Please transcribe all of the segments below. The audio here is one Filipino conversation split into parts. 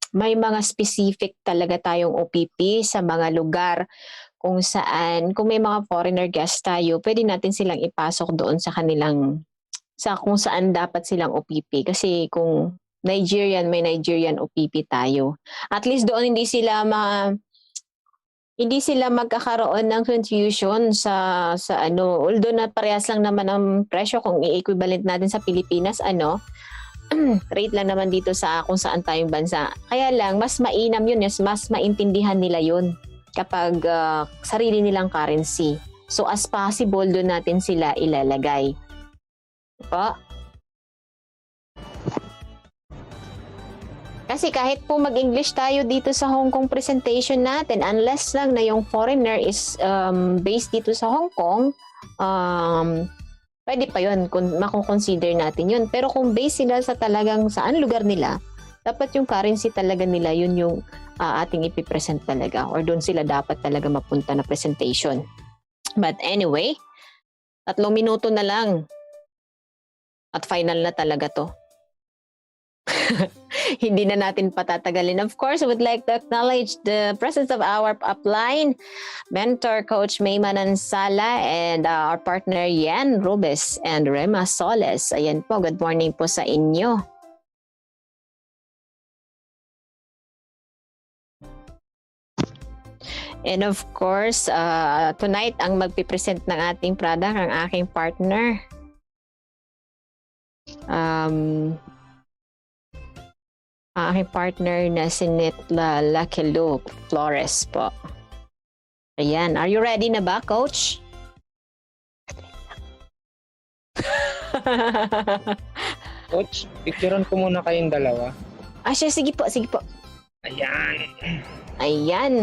may mga specific talaga tayong OPP sa mga lugar kung saan, kung may mga foreigner guest tayo, pwede natin silang ipasok doon sa kanilang, sa kung saan dapat silang OPP. Kasi kung Nigerian, may Nigerian OPP tayo. At least doon hindi sila magkakaroon ng confusion sa ano, although na parehas lang naman ang presyo kung i-equivalent natin sa Pilipinas, rate lang naman dito sa kung saan tayong bansa. Kaya lang, mas mainam yun, mas maintindihan nila yun kapag sarili nilang currency. So as possible, doon natin sila ilalagay. Po? Kasi kahit po mag-English tayo dito sa Hong Kong presentation natin, unless lang na yung foreigner is based dito sa Hong Kong, pwede pa yun, mako-consider natin yun. Pero kung based sila sa talagang saan lugar nila, dapat yung currency talaga nila, yun yung ating ipipresent talaga. Or doon sila dapat talaga mapunta na presentation. But anyway, 3 minuto na lang. At final na talaga to. Hindi na natin patatagalin. Of course, I would like to acknowledge the presence of our upline mentor, Coach May Manansala, and our partner, Yan Rubes and Rema Soles. Ayan po, good morning po sa inyo. And of course, tonight, ang magpipresent ng ating product, ang aking partner. Aking partner na si Nitla Lakelo Flores po. Ayan. Are you ready na ba, Coach? Coach, picturean ko muna kayong dalawa. Siya, sige po, sige po. Ayan. Ayan.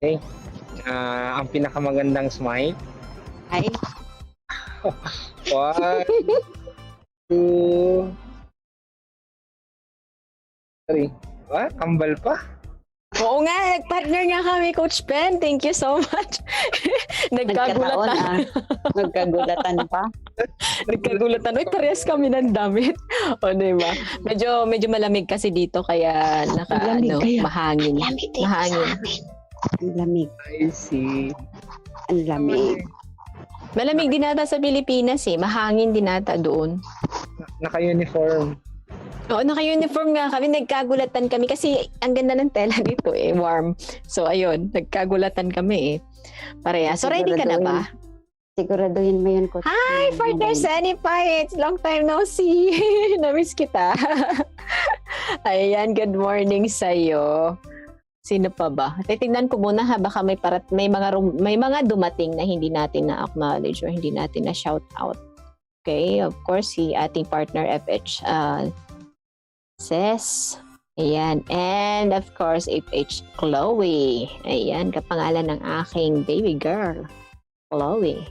Okay. Ang pinakamagandang smile. Ay. 1, 2, 3. Kambal pa. Oo nga, nag-partner nga kami, Coach Ben. Thank you so much. Nagkagulatan. Nagkagulatan pa. Nagkagulatan. Uy, parehas kami ng damit. O, diba? Medyo malamig kasi dito, kaya mahangin. Mahangin. Ang lamig. I see. Ang lamig. Malamig din nata sa Pilipinas eh. Mahangin din nata doon. Naka-uniform. Oo, naka-uniform nga kami. Nagkagulatan kami kasi ang ganda ng tela dito eh. Warm. So, ayun. Nagkagulatan kami eh. Pareha. So, ready ka na ba? Siguraduhin mo yun, Coach. Hi, partner Sunny Pites! Long time no see! Namiss kita. Ayan, good morning sa'yo. Sino pa ba? Titignan ko muna ha, baka may mga dumating na hindi natin na-acknowledge or hindi natin na-shout out. Okay, of course, si ating partner FH Ses. Ayan. And of course, FH Chloe. Ayan, kapangalan ng aking baby girl. Chloe.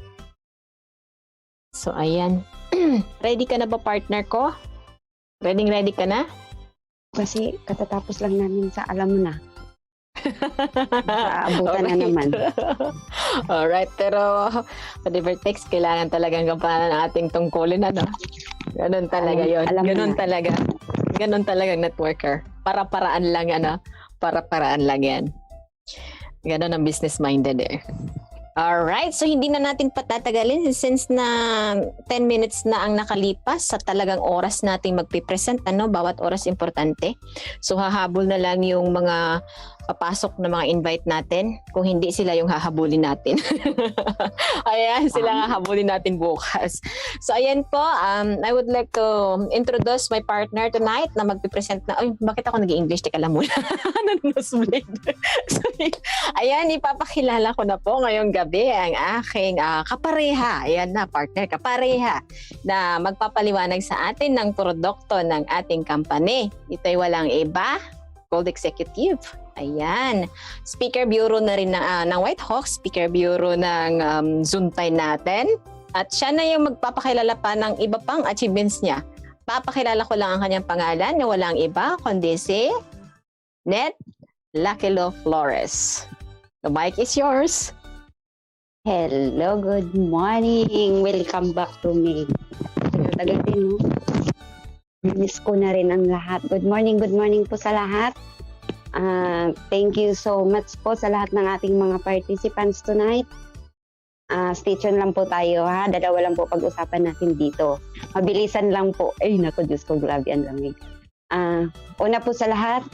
So, ayan. Ready ka na ba, partner ko? Ready ka na? Kasi katatapos lang namin sa alam mo na. Aabutan na naman. Alright, pero whatever takes, kailangan talagang gampanan ng ating tungkulin, ano? Ganun talaga yun. Ganun talaga. Ganun talaga networker. Para-paraan lang, para-paraan lang yan. Ganun ang business-minded eh. Alright, so hindi na natin patatagalin since na 10 minutes na ang nakalipas sa talagang oras nating magpipresent, bawat oras importante. So hahabol na lang yung mga papasok na mga invite natin kung hindi sila yung hahabulin natin. Ayan, sila hahabulin natin bukas. So ayan po, I would like to introduce my partner tonight na magpipresent na, bakit ako nag-i-English? Teka lang muna. Ayan, ipapakilala ko na po ngayong gabi ang aking kapareha. Ayan na, partner, kapareha na magpapaliwanag sa atin ng produkto ng ating company. Ito'y walang iba, Gold Executive. Ayan. Speaker Bureau na rin ng Whitehawk, Speaker Bureau ng Zuntay natin. At siya na yung magpapakilala pa ng iba pang achievements niya. Papakilala ko lang ang kanyang pangalan na walang iba, kundi si Net Lakelo Flores. The mic is yours. Hello, good morning. Welcome back to me. Tagal din, no? Miss ko na rin ang lahat. Good morning po sa lahat. Thank you so much po sa lahat ng ating mga participants tonight. Stay tuned lang po tayo ha. Dalawa lang po pag-usapan natin dito. Mabilisan lang po. Ay naku, Diyos ko, grabe ang lamig. Una po sa lahat,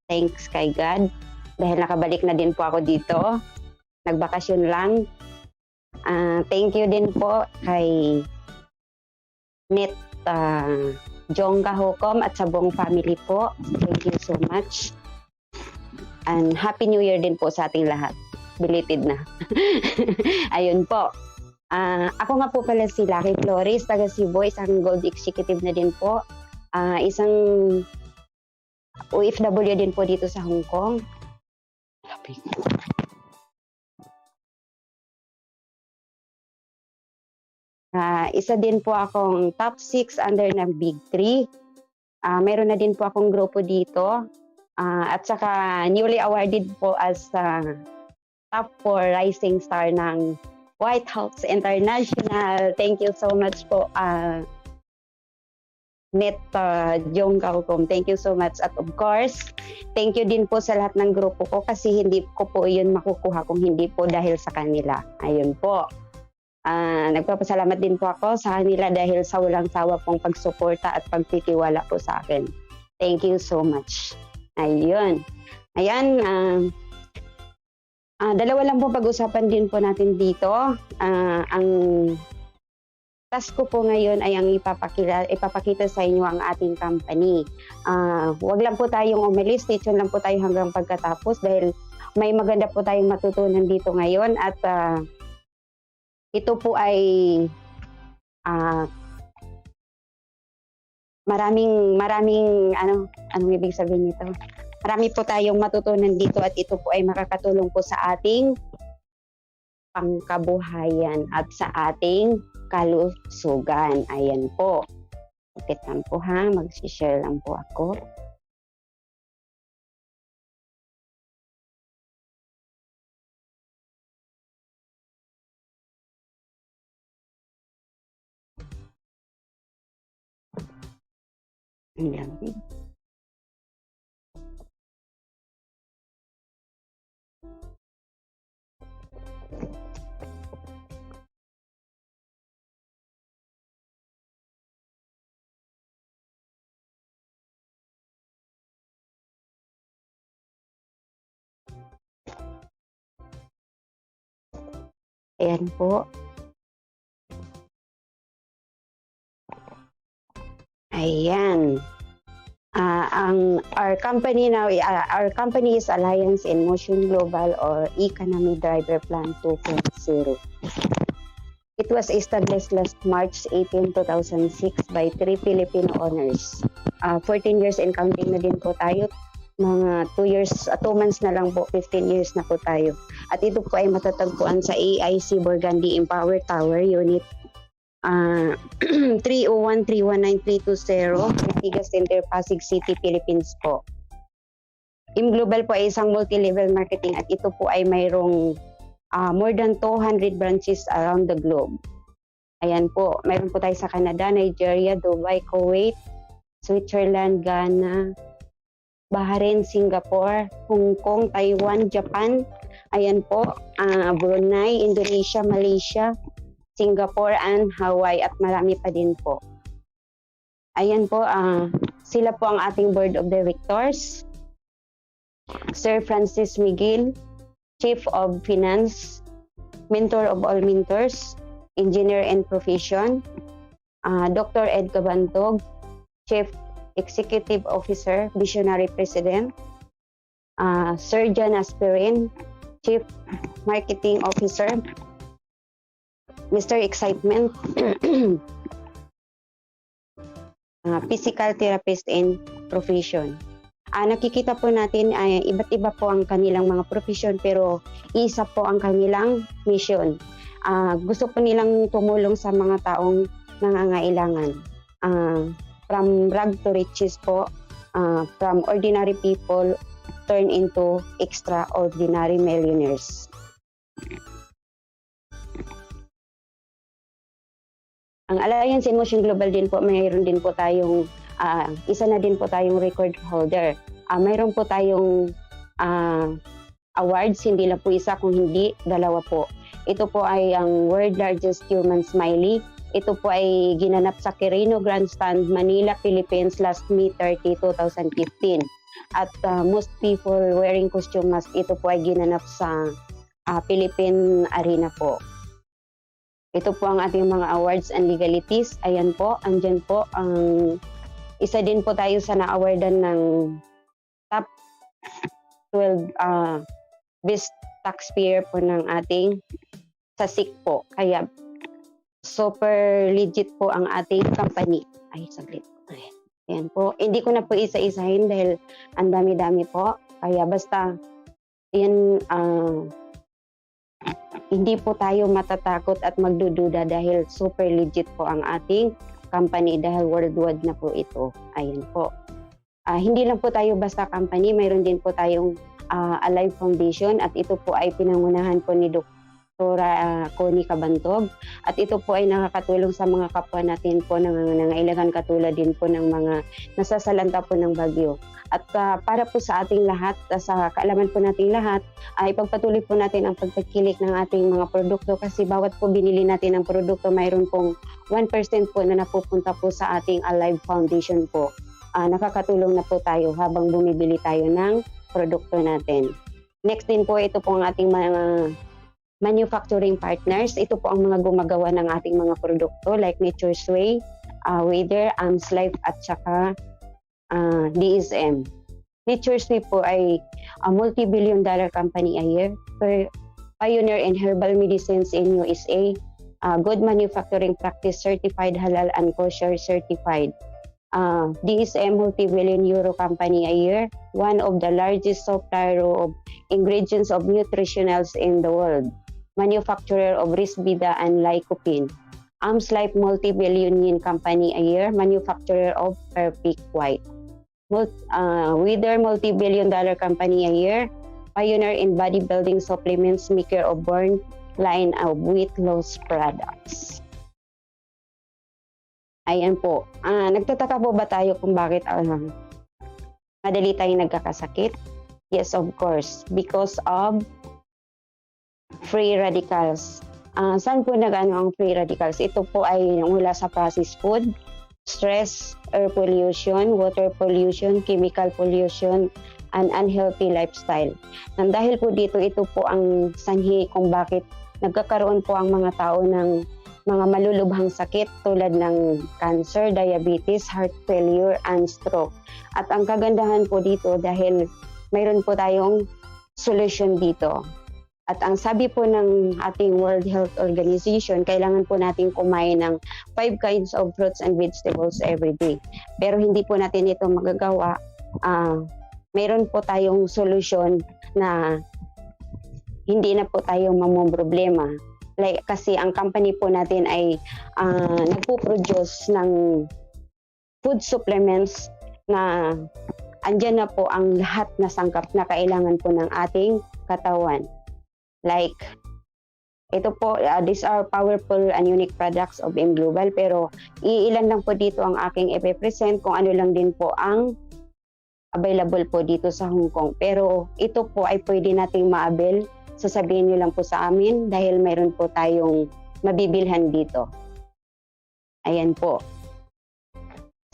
thanks kay God. Dahil nakabalik na din po ako dito. Nagbakasyon lang. Thank you din po kay Net Jongga Hukom at sa buong family po. Thank you so much. And Happy New Year din po sa ating lahat. Belated na. Ayun po. Ako nga po pala si Lucky Flores, taga Cebu, isang Gold Executive na din po. Isang OFW din po dito sa Hong Kong. Isa din po akong top 6 under ng Big 3. Meron na din po akong grupo dito. At saka newly awarded po as top 4 rising star ng White House International. Thank you so much po, Net Jongga Hukom. Thank you so much. At of course, thank you din po sa lahat ng grupo ko kasi hindi ko po yun makukuha kung hindi po dahil sa kanila. Ayun po. Nagpapasalamat din po ako sa kanila dahil sa walang sawa pong pagsuporta at pagtitiwala po sa akin. Thank you so much. Ayun. Ayan. Dalawa lang po pag-usapan din po natin dito. Ang task ko po ngayon ay ang ipapakita sa inyo ang ating company. Wag lang po tayong umalis. Stay tuned lang po tayo hanggang pagkatapos dahil may maganda po tayong matutunan dito ngayon at ito po ay maraming anong ibig sabihin nito? Marami po tayong matutunan dito at ito po ay makakatulong po sa ating pangkabuhayan at sa ating kalusugan. Ayan po. Kapit lang po ha, mag-share lang po ako. Ayan. Ayan po. Ayan. Our company is Alliance in Motion Global or Economy Driver Plan 2.0. It was established last March 18, 2006 by 3 Filipino owners. 14 years and counting na din po tayo. Mga 2 months na lang po, 15 years na po tayo. At ito po ay matatagpuan sa AIC Burgundy Empower Tower Unit 301-319-320, Ortigas Center, Pasig City, Philippines po. Global po ay isang multi-level marketing at ito po ay mayroong more than 200 branches around the globe. Ayan po, mayroon po tayo sa Canada, Nigeria, Dubai, Kuwait, Switzerland, Ghana, Bahrain, Singapore, Hong Kong, Taiwan, Japan. Ayan po, Brunei, Indonesia, Malaysia, Singapore, and Hawaii at marami pa din po. Ayan po, sila po ang ating Board of Directors. Sir Francis Miguel, Chief of Finance, Mentor of all mentors, Engineer and Profession. Dr. Ed Cabantog, Chief Executive Officer, Visionary President. Sir John Aspirin, Chief Marketing Officer, Mr. Excitement, Physical Therapist in Profession. Nakikita po natin ay iba't iba po ang kanilang mga profession pero isa po ang kanilang mission. Gusto po nilang tumulong sa mga taong nangangailangan. From rag to riches po, from ordinary people turn into extraordinary millionaires. Ang Alliance in Motion Global din po, mayroon din po tayong Isa na din po tayong record holder. Mayroon po tayong awards, hindi lang po isa, kung hindi, dalawa po. Ito po ay ang World Largest Human Smiley. Ito po ay ginanap sa Quirino Grandstand, Manila, Philippines last May 30, 2015. At most people wearing costume mask, ito po ay ginanap sa Philippine Arena po. Ito po ang ating mga awards and legalities. Ayan po, andyan po. Isa din po tayo sa na-awardan ng top 12 best taxpayer po ng ating sa SIC po. Kaya super legit po ang ating company. Ay, saglit. Ayan po. Hindi ko na po isa-isahin dahil ang dami-dami po. Kaya basta yan, hindi po tayo matatakot at magdududa dahil super legit po ang ating company dahil worldwide na po ito. Ayan po. Hindi lang po tayo basta company, mayroon din po tayong Alive Foundation at ito po ay pinangunahan po ni Dr. Connie Cabantog at ito po ay nakakatulong sa mga kapwa natin po na nangailangan katulad din po ng mga nasasalanta po ng bagyo. At para po sa ating lahat, sa kaalaman po nating lahat, ipagpatuloy po natin ang pagtakilik ng ating mga produkto kasi bawat po binili natin ng produkto, mayroon pong 1% po na napupunta po sa ating Alive Foundation po. Nakakatulong na po tayo habang bumibili tayo ng produkto natin. Next din po, ito po ang ating mga manufacturing partners. Ito po ang mga gumagawa ng ating mga produkto like Nature's Way, Weather, Life at saka DSM. Nature's Way po ay a multi-billion dollar company a year, pioneer in herbal medicines in USA, good manufacturing practice certified, halal and kosher certified. DSM multi-billion euro company a year, one of the largest supplier of ingredients of nutritionals in the world, manufacturer of Risbida and Lycopene. Life multi-billion yen company a year, manufacturer of Perfect White. Wither multi-billion dollar company a year, pioneer in bodybuilding supplements, maker of Born line of weight loss products. Ayan po. Nagtataka po ba tayo kung bakit madali tayong nagkakasakit? Yes, of course. Because of free radicals. Saan po nag-ano ang free radicals? Ito po ay mula sa processed food, stress, air pollution, water pollution, chemical pollution, and unhealthy lifestyle. Nang dahil po dito, ito po ang sanhi kung bakit nagkakaroon po ang mga tao ng mga malulubhang sakit tulad ng cancer, diabetes, heart failure, and stroke. At ang kagandahan po dito dahil mayroon po tayong solution dito. At ang sabi po ng ating World Health Organization, kailangan po natin kumain ng 5 kinds of fruits and vegetables every day. Pero hindi po natin ito magagawa. Mayroon po tayong solution na hindi na po tayo mamomroblema. Like, kasi ang company po natin ay nagpo-produce ng food supplements na andyan na po ang lahat na sangkap na kailangan po ng ating katawan. Like, ito po, these are powerful and unique products of M Global, pero iilan lang po dito ang aking i-present kung ano lang din po ang available po dito sa Hong Kong. Pero ito po ay pwede nating maabil. Sasabihin nyo lang po sa amin dahil mayroon po tayong mabibilhan dito. Ayan po.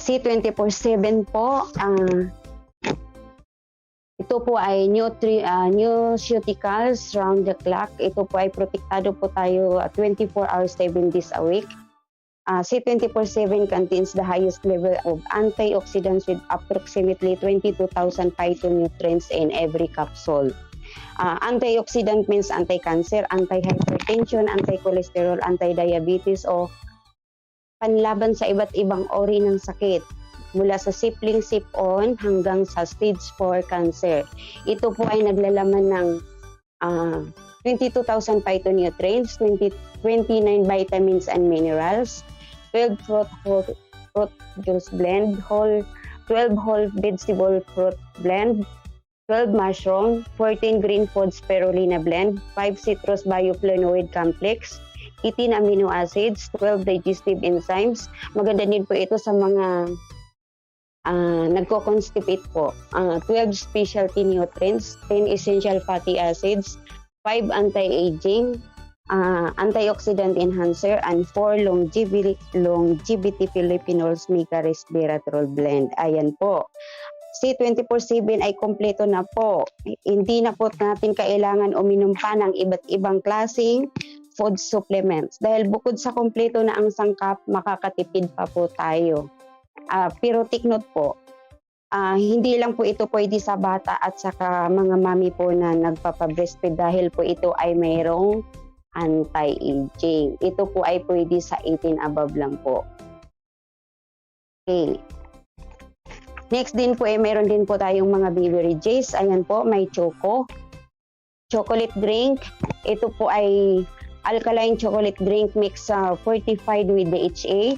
C24/7 po. Ito po ay nutraceuticals round the clock. Ito po ay protektado po tayo 24 hours, 7 days a week. C24/7 contains the highest level of antioxidants with approximately 22,000 phytonutrients in every capsule. Antioxidant means anti-cancer, anti-hypertension, anti-cholesterol, anti-diabetes o panlaban sa iba't ibang uri ng sakit mula sa sipling sip-on hanggang sa stage 4 cancer. Ito po ay naglalaman ng 22,000 phytonutrients, 29 vitamins and minerals, 12 fruit juice blend, 12 whole vegetable fruit blend, 12 mushroom, 14 green food spirulina blend, 5 citrus bioflavonoid complex, 18 amino acids, 12 digestive enzymes. Maganda din po ito sa mga nagko-constipate po. 12 specialty nutrients, 10 essential fatty acids, 5 anti-aging, antioxidant enhancer, and 4 longevity Filipinos Mega Resveratrol Blend. Ayan po. C24/7 ay kompleto na po. Hindi na po natin kailangan uminom pa ng iba't ibang klaseng food supplements. Dahil bukod sa kompleto na ang sangkap, makakatipid pa po tayo. Pero take note po, hindi lang po ito pwede sa bata at saka mga mami po na nagpapabreastfeed dahil po ito ay mayroong anti-aging. Ito po ay pwede sa 18 above lang po. Okay. Next din po ay mayroon din po tayong mga beverages. Ayan po, may chocolate drink. Ito po ay alkaline chocolate drink mix fortified with DHA.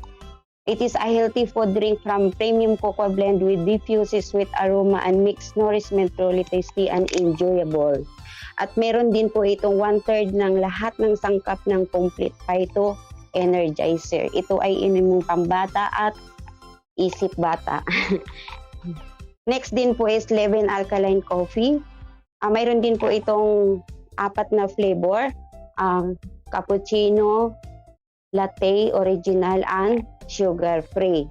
It is a healthy food drink from premium cocoa blend with diffuse sweet aroma and mixed nourishment, truly tasty and enjoyable. At meron din po itong 1/3 ng lahat ng sangkap ng complete phyto energizer. Ito ay inimong pambata at isip bata. Next din po is Levin Alkaline Coffee. Mayroon din po itong 4 na flavor. Cappuccino, latte, original, and sugar-free.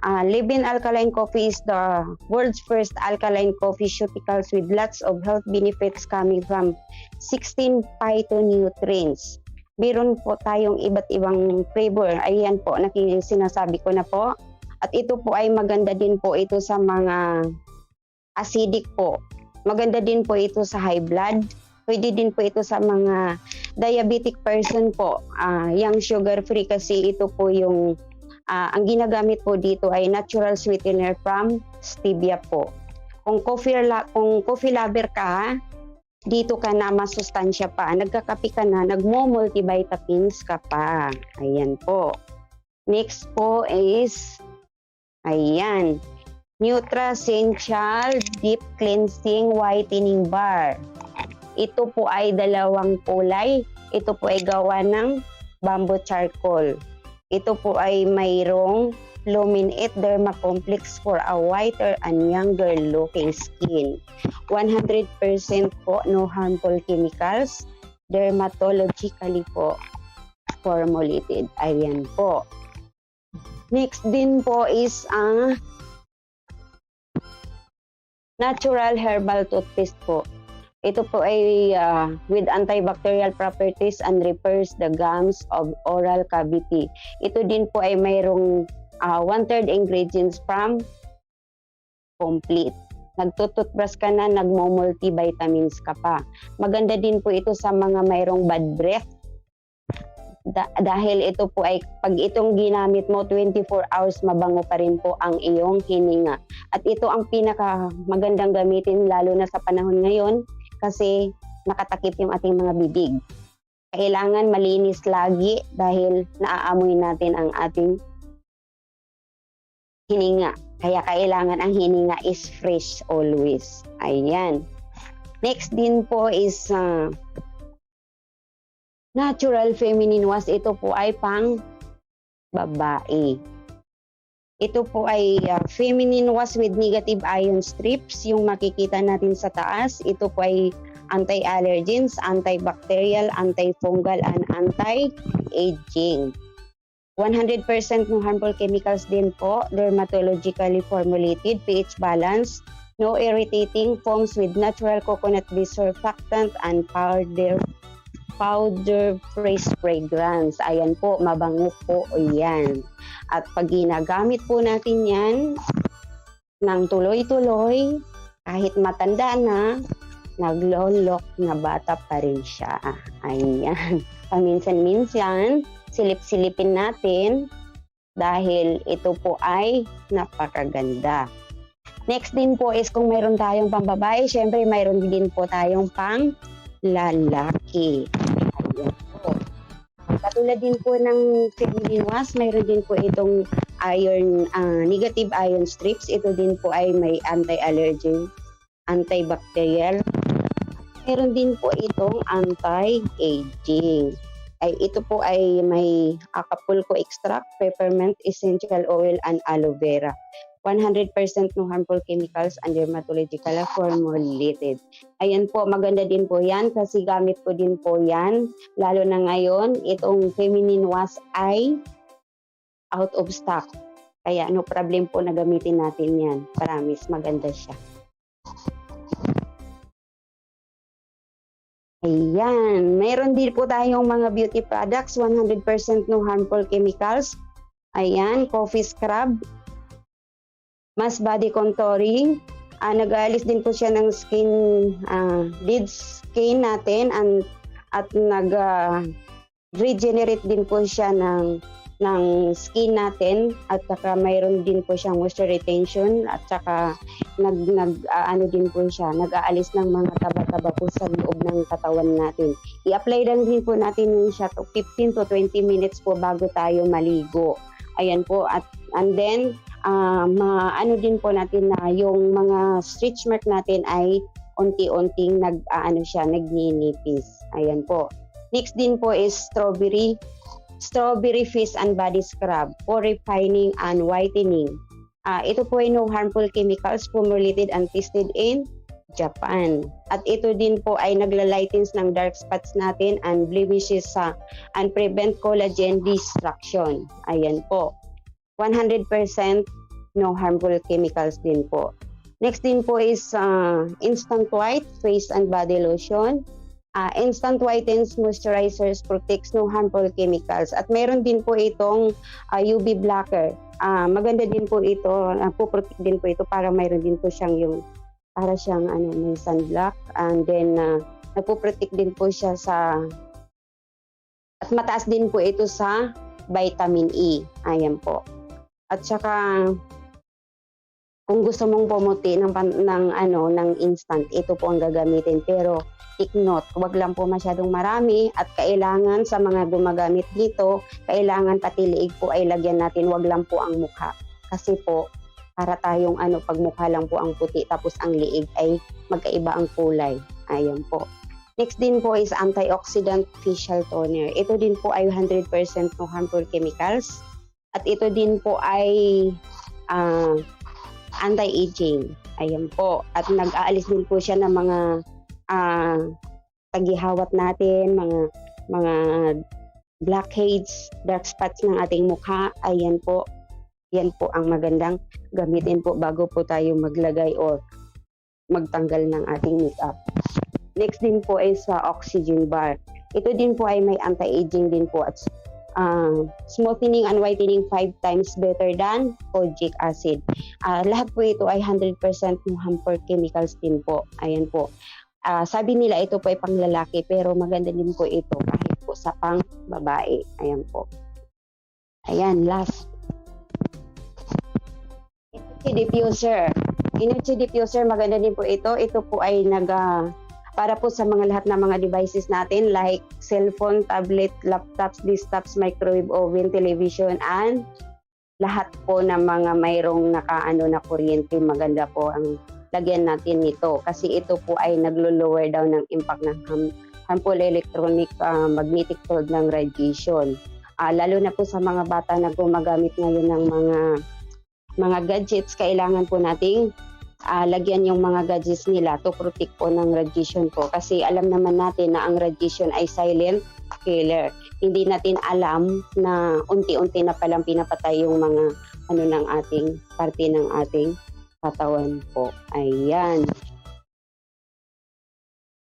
Levin Alkaline Coffee is the world's first alkaline coffee ceuticals with lots of health benefits coming from 16 phytonutrients. Meron po tayong iba't ibang flavor. Ayan po, sinasabi ko na po. At ito po ay maganda din po ito sa mga acidic po. Maganda din po ito sa high blood. Pwede din po ito sa mga diabetic person po. Yung sugar-free kasi ito po yung ang ginagamit po dito ay natural sweetener from stevia po. Kung coffee lover ka, dito ka na masustansya pa. Nagkakape ka na, nagmo-multivitamins ka pa. Ayan po. Next po is ayan, Nutrasential Deep Cleansing Whitening Bar. Ito po ay 2 kulay. Ito po ay gawa ng bamboo charcoal. Ito po ay mayroong Luminate Derma Complex for a whiter and younger looking skin. 100% po no harmful chemicals, dermatologically po formulated. Ayan po. Next din po is ang natural herbal toothpaste po. Ito po ay with antibacterial properties and repairs the gums of oral cavity. Ito din po ay mayroong 1/3 ingredients from complete. Nagtututbrush ka na, nagmo-multivitamins ka pa. Maganda din po ito sa mga mayroong bad breath. Dahil ito po ay pag itong ginamit mo 24 hours mabango pa rin po ang iyong hininga. At ito ang pinaka magandang gamitin lalo na sa panahon ngayon kasi nakatakip yung ating mga bibig. Kailangan malinis lagi dahil naaamoy natin ang ating hininga. Kaya kailangan ang hininga is fresh always. Ayan. Next din po is natural feminine wash. Ito po ay pang babae. Ito po ay feminine wash with negative ion strips. Yung makikita natin sa taas. Ito po ay anti-allergens, antibacterial, antifungal, and anti-aging. 100% no harmful chemicals din po. Dermatologically formulated, pH balance, no irritating, foams with natural coconut-based surfactant, and powder-free fragrance. Ayan po, mabango po yan. At pag ginagamit po natin yan ng tuloy-tuloy, kahit matanda na, naglolok na bata pa rin siya. Ayan. Paminsan-minsan, silip-silipin natin dahil ito po ay napakaganda. Next din po is kung mayroon tayong pambabae, syempre mayroon din po tayong pang lalaki. Ayan po. Katulad din po ng feminine wash, mayroon din po itong iron, negative ion strips. Ito din po ay may anti-allergen, antibacterial. Meron din po itong anti-aging. Ito po ay may Acapulco extract, peppermint essential oil, and aloe vera. 100% no harmful chemicals and dermatological formulated. Ayan po, maganda din po yan kasi gamit ko din po yan. Lalo na ngayon, itong feminine wash ay out of stock. Kaya no problem po na gamitin natin yan. Promise, maganda siya. Ayan, mayroon din po tayong mga beauty products, 100% no harmful chemicals. Ayan, coffee scrub, mass body contouring. Nag-aalis din po siya ng skin, dead skin natin at nag-regenerate din po siya ng skin natin at saka mayroon din po siyang moisture retention at saka ano din po siya, nag-aalis ng mga taba-taba po sa loob ng katawan natin. I-apply lang din po natin siya to 15 to 20 minutes po bago tayo maligo. Ayan po, and then ano din po natin na yung mga stretch mark natin ay unti-unting nagninipis. Ayan po. Next din po is strawberry face and body scrub for refining and whitening. Ito po ay no harmful chemicals formulated and tested in Japan. At ito din po ay nagla-lightens ng dark spots natin and blemishes and prevent collagen destruction. Ayan po. 100% no harmful chemicals din po. Next din po is Instant White Face and Body Lotion. Instant Whitens Moisturizers protects no harmful chemicals. At meron din po itong UV blocker. Maganda din po ito, po-protect din po ito para mayroon din po siyang may sunblock. And then nagpo-protect din po siya at mataas din po ito sa vitamin E. Ayan po. At saka kung gusto mong pumuti ng instant, ito po ang gagamitin. Pero take note, wag lang po masyadong marami at kailangan sa mga gumagamit dito, kailangan pati liig po ay lagyan natin, wag lang po ang mukha. Kasi po, para tayong pag mukha lang po ang puti tapos ang liig ay magkaiba ang kulay. Ayan po. Next din po is antioxidant facial toner. Ito din po ay 100% no harmful chemicals. At ito din po ay anti-aging. Ayan po. At nag-aalis din po siya ng mga tagihawat natin, mga blackheads, dark spots ng ating mukha. Ayan po. Yan po ang magandang gamitin po bago po tayo maglagay o magtanggal ng ating makeup. Next din po ay sa oxygen bar. Ito din po ay may anti-aging din po at smoothening and whitening 5 times better than kojic acid. Lahat po ito ay 100% no harmful chemicals din po. Ayan po. Sabi nila ito po ay pang lalaki pero maganda din po ito kahit po sa pang babae. Ayan po. Ayan, last. Energy diffuser. Energy diffuser, maganda din po ito. Ito po ay para po sa lahat ng mga devices natin like cellphone, tablet, laptops, desktops, microwave oven, television, and lahat po ng mga mayroong na kuryente. Maganda po ang lagyan natin nito kasi ito po ay naglo-lower down ng impact ng harmful electronic magnetic field ng radiation. Lalo na po sa mga bata na gumagamit ngayon ng mga gadgets, kailangan po nating lagyan yung mga gadgets nila to protect po ng radiation po. Kasi alam naman natin na ang radiation ay silent killer. Hindi natin alam na unti-unti na palang pinapatay yung mga ng ating parte ng ating katawan po. Ayan.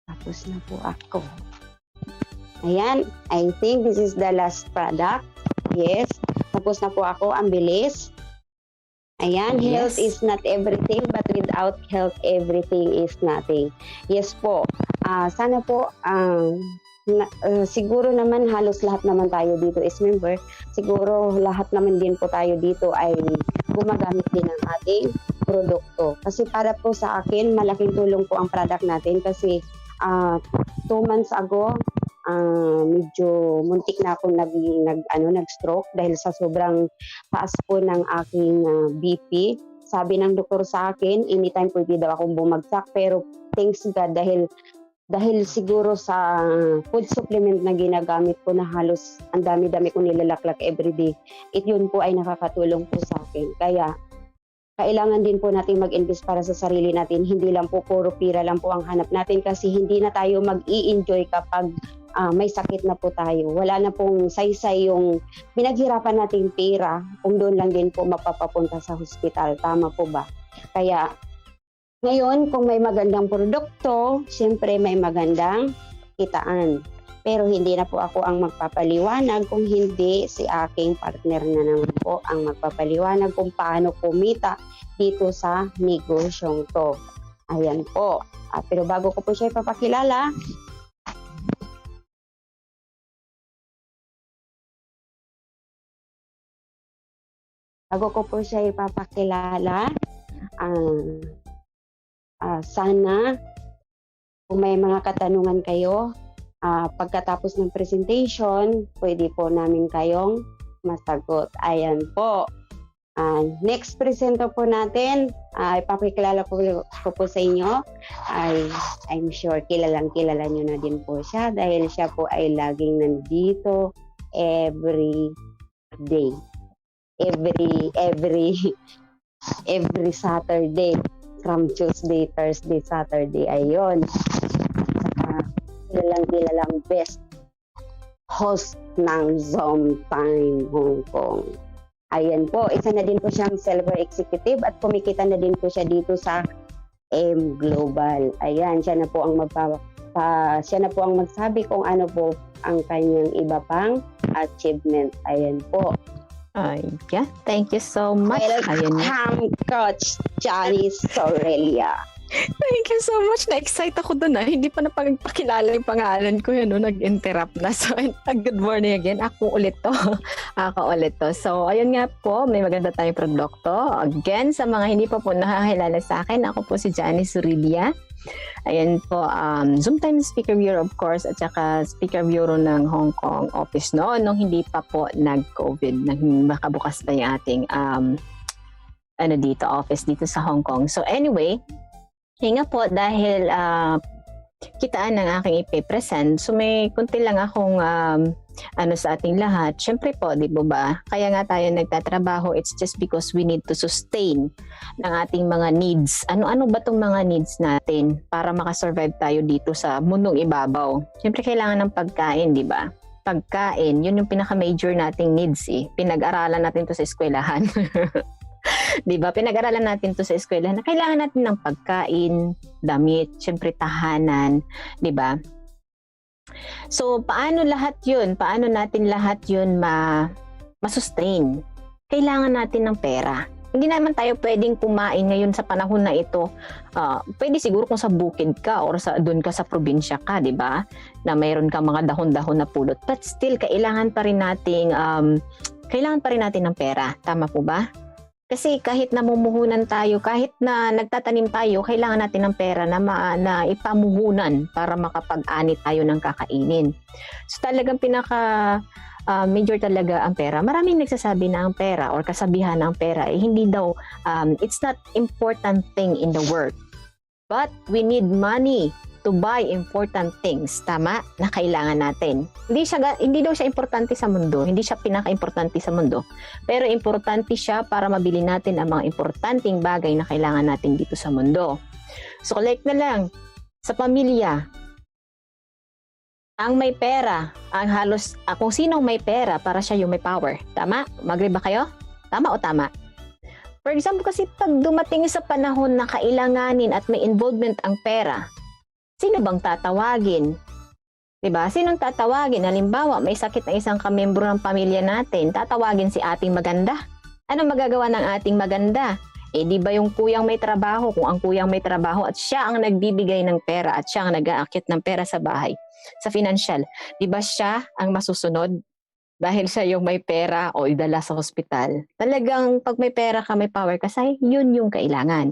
Tapos na po ako. Ayan. I think this is the last product. Yes. Tapos na po ako. Ang bilis. Ayan, yes. Health is not everything, but without health, everything is nothing. Yes po. Sana po, siguro naman halos lahat naman tayo dito is member. Siguro lahat naman din po tayo dito ay gumagamit din ng ating produkto. Kasi para po sa akin, malaking tulong po ang product natin kasi 2 months ago, medyo muntik na akong nag-stroke dahil sa sobrang taas po ng aking BP. Sabi ng doktor sa akin, anytime pwede daw akong bumagsak, pero thanks God dahil siguro sa food supplement na ginagamit ko na halos ang dami-dami kong nilalaklak everyday. Yun po ay nakakatulong po sa akin. Kaya kailangan din po natin mag-invest para sa sarili natin. Hindi lang po puro pira lang po ang hanap natin kasi hindi na tayo mag-i-enjoy kapag may sakit na po tayo. Wala na pong saysay yung pinaghirapan nating pera kung doon lang din po mapapapunta sa hospital. Tama po ba? Kaya ngayon, kung may magandang produkto, siyempre may magandang kitaan. Pero hindi na po ako ang magpapaliwanag kung hindi si aking partner na naman po ang magpapaliwanag kung paano kumita dito sa negosyong to. Ayan po. Pero bago ko po siya ipapakilala, sana kung may mga katanungan kayo, pagkatapos ng presentation, pwede po namin kayong masagot. Ayan po. Next presenter po natin, ipapakilala ko po sa inyo. I'm sure kilala nyo na din po siya dahil siya po ay laging nandito every day. Every Saturday. From Tuesday, Thursday, Saturday. Ayun. Kilalang best host ng Zoom Time Hong Kong. Ayan po, isa na din po siyang silver executive at kumikita na din po siya dito sa M Global. Ayan, siya na po ang magsabi kung ano po ang kanyang iba pang achievement. Ayan po. Yeah, thank you so much. Welcome, Coach Janice Sorelia. Thank you so much. Na-excite ako doon. Hindi pa napagpakilala yung pangalan ko. Nag-interrupt na. So, good morning again. Ako ulit to. So, ayun nga po. May maganda tayong produkto. Again, sa mga hindi pa po nakakilala sa akin, ako po si Janice Sorelia. Ayan po, Zoom Time Speaker Bureau of course, at saka Speaker Bureau ng Hong Kong office noon, nung hindi pa po nag-COVID, makabukas pa yung ating office dito sa Hong Kong. So anyway, hinga po dahil kitaan ng aking ipipresent. So may kunti lang akong sa ating lahat. Siyempre po, di ba? Kaya nga tayo nagtatrabaho. It's just because we need to sustain ng ating mga needs. Ano-ano ba itong mga needs natin para makasurvive tayo dito sa mundong ibabaw? Siyempre kailangan ng pagkain, di ba? Pagkain, yun yung pinaka-major nating needs eh. Pinag-aralan natin to sa eskwelahan. Di ba? Pinag-aralan natin to sa eskwelahan na kailangan natin ng pagkain, damit, siyempre tahanan, di ba? So, paano lahat yun? Paano natin lahat yun ma-sustain? Kailangan natin ng pera. Hindi naman tayo pwedeng kumain ngayon sa panahon na ito. Pwede siguro kung sa bukid ka or doon ka sa probinsya ka, di ba? Na mayroon ka mga dahon-dahon na pulot. But still, kailangan pa rin natin ng pera. Tama po ba? Kasi kahit namumuhunan tayo, kahit na nagtatanim tayo, kailangan natin ng pera na ipamuhunan para makapag-ani tayo ng kakainin. So talagang major talaga ang pera. Maraming nagsasabi na ang pera or kasabihan ng pera hindi daw, it's not important thing in the world. But we need money to buy important things, tama, na kailangan natin. Hindi daw siya importante sa mundo, hindi siya pinaka-importante sa mundo, pero importante siya para mabili natin ang mga importanteng bagay na kailangan natin dito sa mundo. So, like na lang, sa pamilya, ang may pera, kung sinong may pera, para siya yung may power. Tama? Mag-agree ba kayo? Tama o tama? For example, kasi pag dumating sa panahon na kailanganin at may involvement ang pera, sino bang tatawagin? Diba? Sinong tatawagin? Halimbawa, may sakit na isang kamembro ng pamilya natin, tatawagin si ating maganda. Ano magagawa ng ating maganda? Di ba yung kuyang may trabaho? Kung ang kuyang may trabaho at siya ang nagbibigay ng pera at siya ang nag-aakit ng pera sa bahay, sa financial, di ba siya ang masusunod? Dahil siya yung may pera o idala sa hospital. Talagang pag may pera ka, may power ka, yun yung kailangan.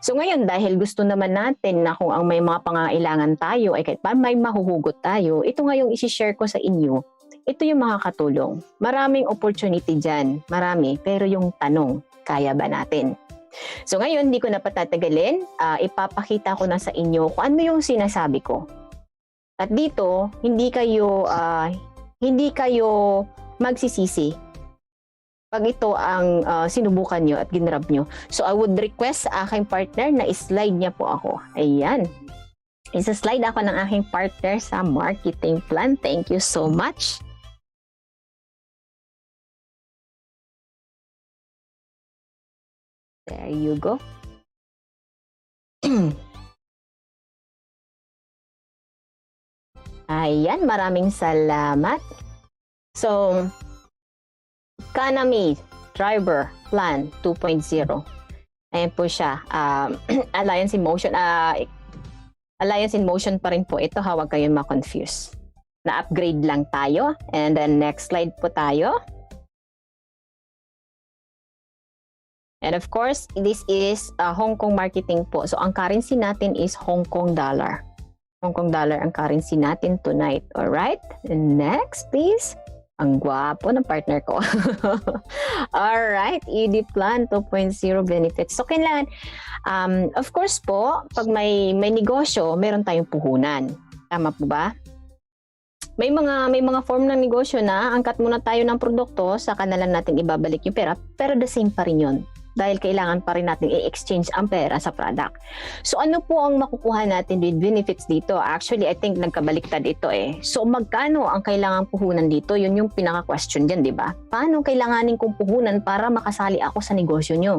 So ngayon, dahil gusto naman natin na kung ang may mga pangailangan tayo ay kahit pa may mahuhugot tayo, ito nga yung isi-share ko sa inyo. Ito yung makakatulong. Maraming opportunity dyan. Marami. Pero yung tanong, kaya ba natin? So ngayon, hindi ko na patatagalin. Ipapakita ko na sa inyo kung ano yung sinasabi ko. At dito, hindi kayo magsisisi pag ito ang sinubukan nyo at ginrab nyo. So, I would request sa aking partner na slide niya po ako. Ayan. Isa-slide ako ng aking partner sa marketing plan. Thank you so much. There you go. Ayan, maraming salamat. So, Economy Driver Plan 2.0. Ayan po siya. Alliance in Motion. Alliance in Motion pa rin po ito. Huwag kayong ma-confuse. Na-upgrade lang tayo. And then next slide po tayo. And of course, this is Hong Kong marketing po. So, ang currency natin is Hong Kong dollar. Hong Kong dollar ang currency natin tonight. Alright? And next, please. Ang gwapo ng partner ko. Alright, ED Plan 2.0 benefits. So, kailangan, of course po, pag may negosyo, meron tayong puhunan. Tama po ba? May mga form ng negosyo na angkat muna tayo ng produkto, saka na lang natin ibabalik yung pera, pero the same pa rin yun. Dahil kailangan pa rin natin i-exchange ang pera sa product. So ano po ang makukuha natin with benefits dito? Actually, I think nagkabaliktad ito eh. So magkano ang kailangang puhunan dito? Yun yung pinaka-question dyan, di ba? Paano kailanganin kong puhunan para makasali ako sa negosyo nyo?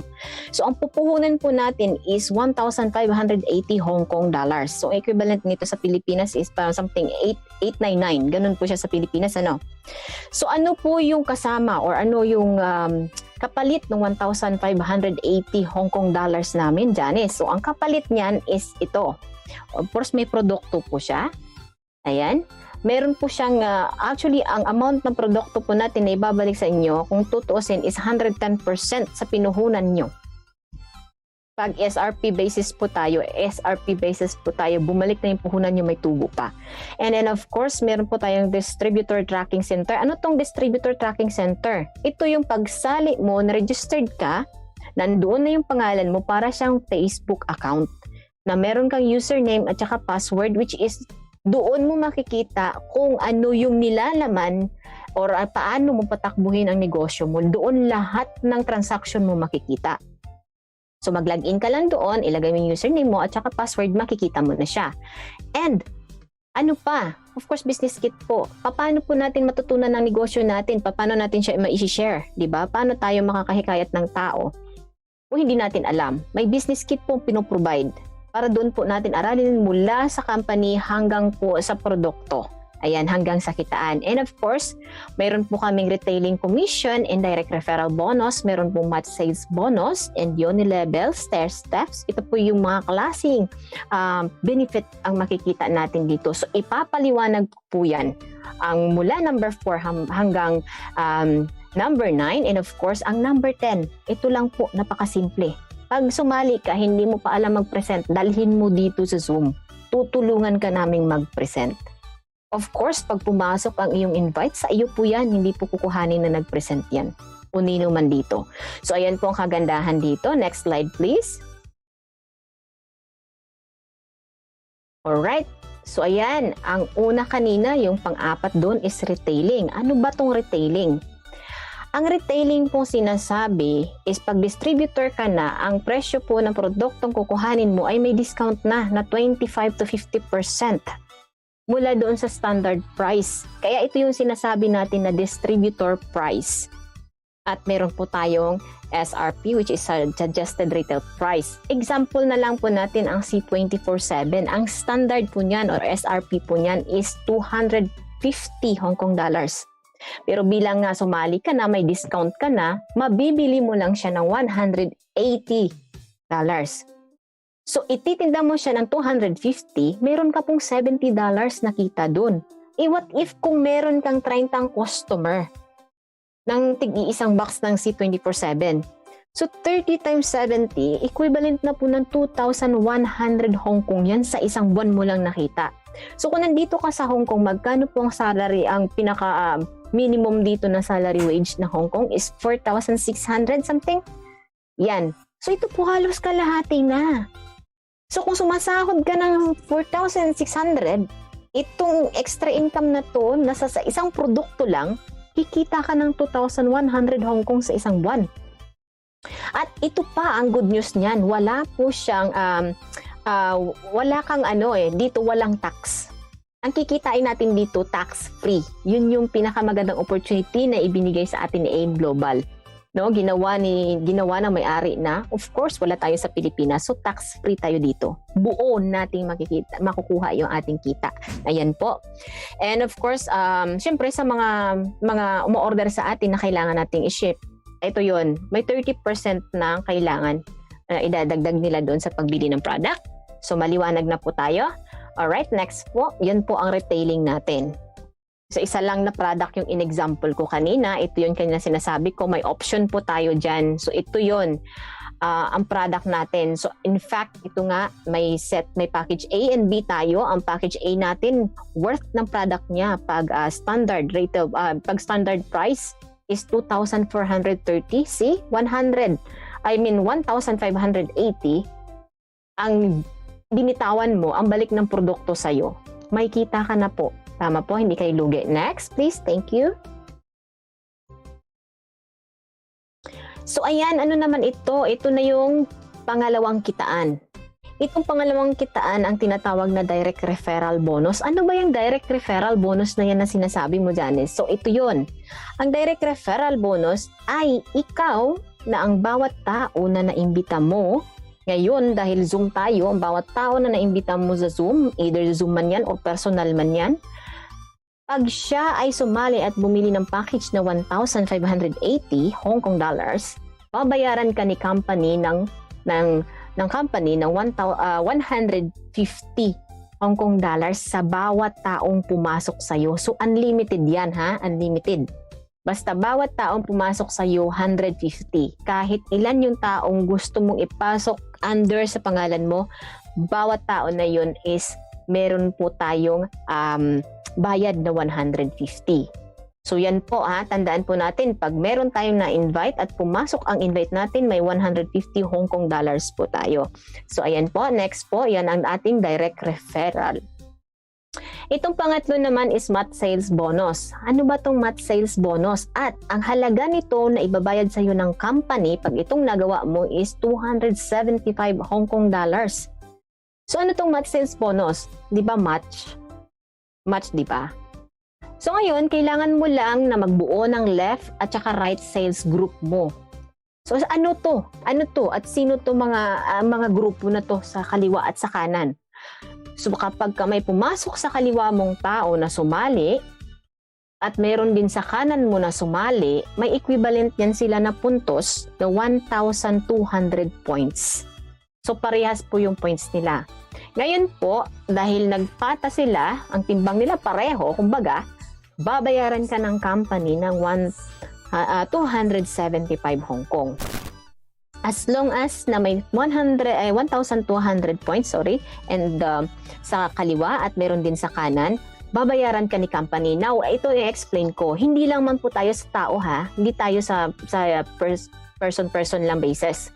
So ang pupuhunan po natin is 1,580 Hong Kong dollars. So equivalent nito sa Pilipinas is parang something 899. Ganun po siya sa Pilipinas, ano? So ano po yung kasama or ano yung kapalit ng 1,580 Hong Kong dollars namin, Janice? So ang kapalit niyan is ito. Of course, may produkto po siya. Ayan. Meron po siyang, actually, ang amount ng produkto po natin na ibabalik sa inyo, kung tutuusin, is 110% sa pinuhunan nyo. Pag SRP basis po tayo, bumalik na yung puhunan nyo, may tubo pa. And then of course, meron po tayong Distributor Tracking Center. Ano tong Distributor Tracking Center? Ito yung pagsali mo, na-registered ka, nandoon na yung pangalan mo para siyang Facebook account na meron kang username at saka password, which is doon mo makikita kung ano yung nilalaman or paano mo patakbuhin ang negosyo mo. Doon lahat ng transaction mo makikita. So mag-login ka lang doon, ilagay mo yung username mo at saka password, makikita mo na siya. And ano pa? Of course, business kit po. Paano po natin matutunan ng negosyo natin? Paano natin siya ma-share? Diba? Paano tayo makakahikayat ng tao? Kung hindi natin alam, may business kit po pinoprovide para doon po natin aralin mula sa company hanggang po sa produkto. Ayan, hanggang sa kitaan. And of course, mayroon po kaming retailing commission and direct referral bonus. Meron po match sales bonus and level, stair steps. Ito po yung mga klaseng benefit ang makikita natin dito. So, ipapaliwanag po yan. Ang mula number 4 hanggang number 9 and of course, ang number 10. Ito lang po, napakasimple. Pag sumali ka, hindi mo pa alam mag-present, dalhin mo dito sa Zoom. Tutulungan ka naming mag-present. Of course, pag pumasok ang iyong invite, sa iyo po yan, hindi po kukuhanin na nag-present yan. Unino man dito. So, ayan po ang kagandahan dito. Next slide, please. Alright. So, ayan. Ang una kanina, yung pang-apat doon is retailing. Ano ba tong retailing? Ang retailing po sinasabi is pag distributor ka na, ang presyo po ng produktong kukuhanin mo ay may discount na 25 to 50%. Mula doon sa standard price. Kaya ito yung sinasabi natin na distributor price. At meron po tayong SRP, which is suggested retail price. Example na lang po natin ang C24/7. Ang standard po niyan or SRP po niyan is 250 Hong Kong dollars. Pero bilang nga sumali ka na, may discount ka na, mabibili mo lang siya ng 180 dollars. So, ititinda mo siya ng 250, meron ka pong $70 na kita dun. What if kung meron kang 30 customer ng tig-iisang box ng C24/7? So, 30 times 70, equivalent na po ng 2,100 Hong Kong yan sa isang buwan mo lang nakita. So, kung nandito ka sa Hong Kong, magkano po ang salary, ang pinaka-minimum dito na salary wage na Hong Kong is 4,600 something? Yan. So, ito po halos kalahati na. So, kung sumasahod ka ng 4,600, itong extra income na to, nasa sa isang produkto lang, kikita ka ng 2,100 Hong Kong sa isang buwan. At ito pa ang good news niyan, wala po siyang wala kang dito walang tax. Ang kikitain natin dito tax-free. Yun yung pinakamagandang opportunity na ibinigay sa atin ni AIM Global. No, ginawa ng may-ari na, of course, wala tayo sa Pilipinas, so tax-free tayo dito. Buo nating makukuha yung ating kita. Ayan po. And of course, syempre sa mga umu-order sa atin na kailangan nating i-ship, ito yun, may 30% na kailangan idadagdag nila doon sa pagbili ng product. So maliwanag na po tayo. Alright, next po, yan po ang retailing natin. So isa lang na product yung in-example ko kanina. Ito yun kanina sinasabi ko, may option po tayo dyan. So ito yun, ang product natin. So in fact, ito nga, may package A and B tayo. Ang package A natin, worth ng product niya pag standard price is 2,430. See, 1,580. Ang binitawan mo, ang balik ng produkto sa'yo, may kita ka na po. Tama po, hindi kayo lugi. Next, please. Thank you. So, ayan, ano naman ito? Ito na yung pangalawang kitaan. Itong pangalawang kitaan ang tinatawag na direct referral bonus. Ano ba yung direct referral bonus na yan na sinasabi mo, Janice? So, ito yun. Ang direct referral bonus ay ikaw na ang bawat tao na naimbita mo. Ngayon, dahil Zoom tayo, ang bawat tao na naimbita mo sa Zoom, either Zoom man yan o personal man yan, pag siya ay sumali at bumili ng package na 1,580 Hong Kong dollars, babayaran ka ni company ng company ng 150 Hong Kong dollars sa bawat taong pumasok sa iyo. So unlimited 'yan, ha? Unlimited. Basta bawat taong pumasok sa iyo 150. Kahit ilan yung taong gusto mong ipasok under sa pangalan mo, bawat tao na yun is meron po tayong bayad na 150. So yan po, ha, tandaan po natin, pag meron tayong na-invite at pumasok ang invite natin, may 150 Hong Kong dollars po tayo. So ayan po, next po, yan ang ating direct referral. Itong pangatlo naman is MAT sales bonus. Ano ba itong MAT sales bonus? At ang halaga nito na ibabayad sa iyo ng company pag itong nagawa mo is 275 Hong Kong dollars. So ano itong MAT sales bonus? Di ba match? Match, di ba? So ngayon, kailangan mo lang na magbuo ng left at saka right sales group mo. So ano to? Ano to? At sino to mga grupo na to sa kaliwa at sa kanan? So kapag may pumasok sa kaliwa mong tao na sumali at meron din sa kanan mo na sumali, may equivalent yan sila na puntos na 1,200 points. So parehas po yung points nila. Ngayon po, dahil nagpata sila, ang timbang nila pareho, kumbaga, babayaran ka ng company ng 275 Hong Kong. As long as na may 1,200 points, and sa kaliwa at meron din sa kanan, babayaran ka ni company. Now, ito i-explain ko. Hindi lang man po tayo sa tao, ha? Hindi tayo sa person-person lang basis.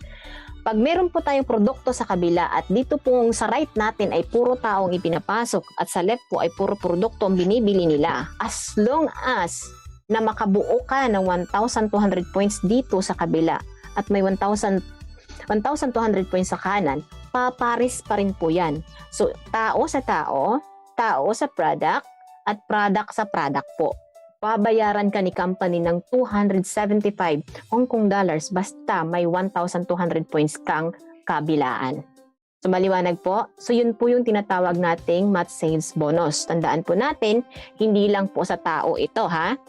Pag meron po tayong produkto sa kabila at dito pong sa right natin ay puro taong ipinapasok at sa left po ay puro produkto ang binibili nila. As long as na makabuo ka ng 1,200 points dito sa kabila at may 1,200 points sa kanan, paparis pa rin po yan. So, tao sa tao, tao sa product, at product sa product po. Babayaran ka ni company ng 275 Hong Kong dollars basta may 1,200 points kang kabilaan. So, maliwanag po. So, yun po yung tinatawag nating MAT sales bonus. Tandaan po natin, hindi lang po sa tao ito, ha?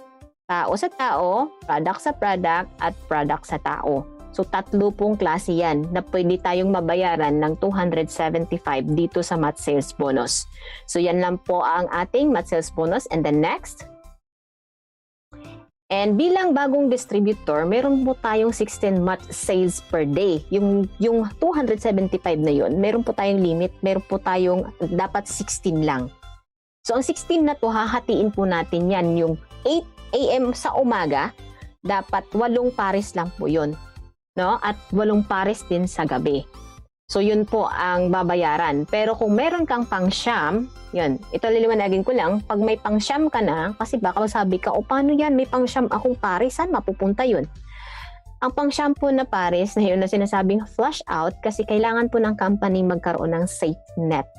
Tao sa tao, product sa product, at product sa tao. So, tatlo pong klase yan na pwede tayong mabayaran ng 275 dito sa MAT sales bonus. So, yan lang po ang ating MAT sales bonus. And then next. And bilang bagong distributor, meron po tayong 16 MAT sales per day. Yung 275 na yun, meron po tayong limit, meron po tayong dapat 16 lang. So, ang 16 na to, hahatiin po natin yan. Yung 8 AM sa umaga, dapat 8 pares lang po yun. No? At 8 pares din sa gabi. So yun po ang babayaran. Pero kung meron kang pangsyam, yun, ito liliwanagin ko lang, pag may pangsyam ka na, kasi baka masabi ka, o paano yan, may pangsyam akong pares, saan mapupunta yun? Ang pangsyam po na pares, na yun na sinasabing flush out, kasi kailangan po ng company magkaroon ng safe net.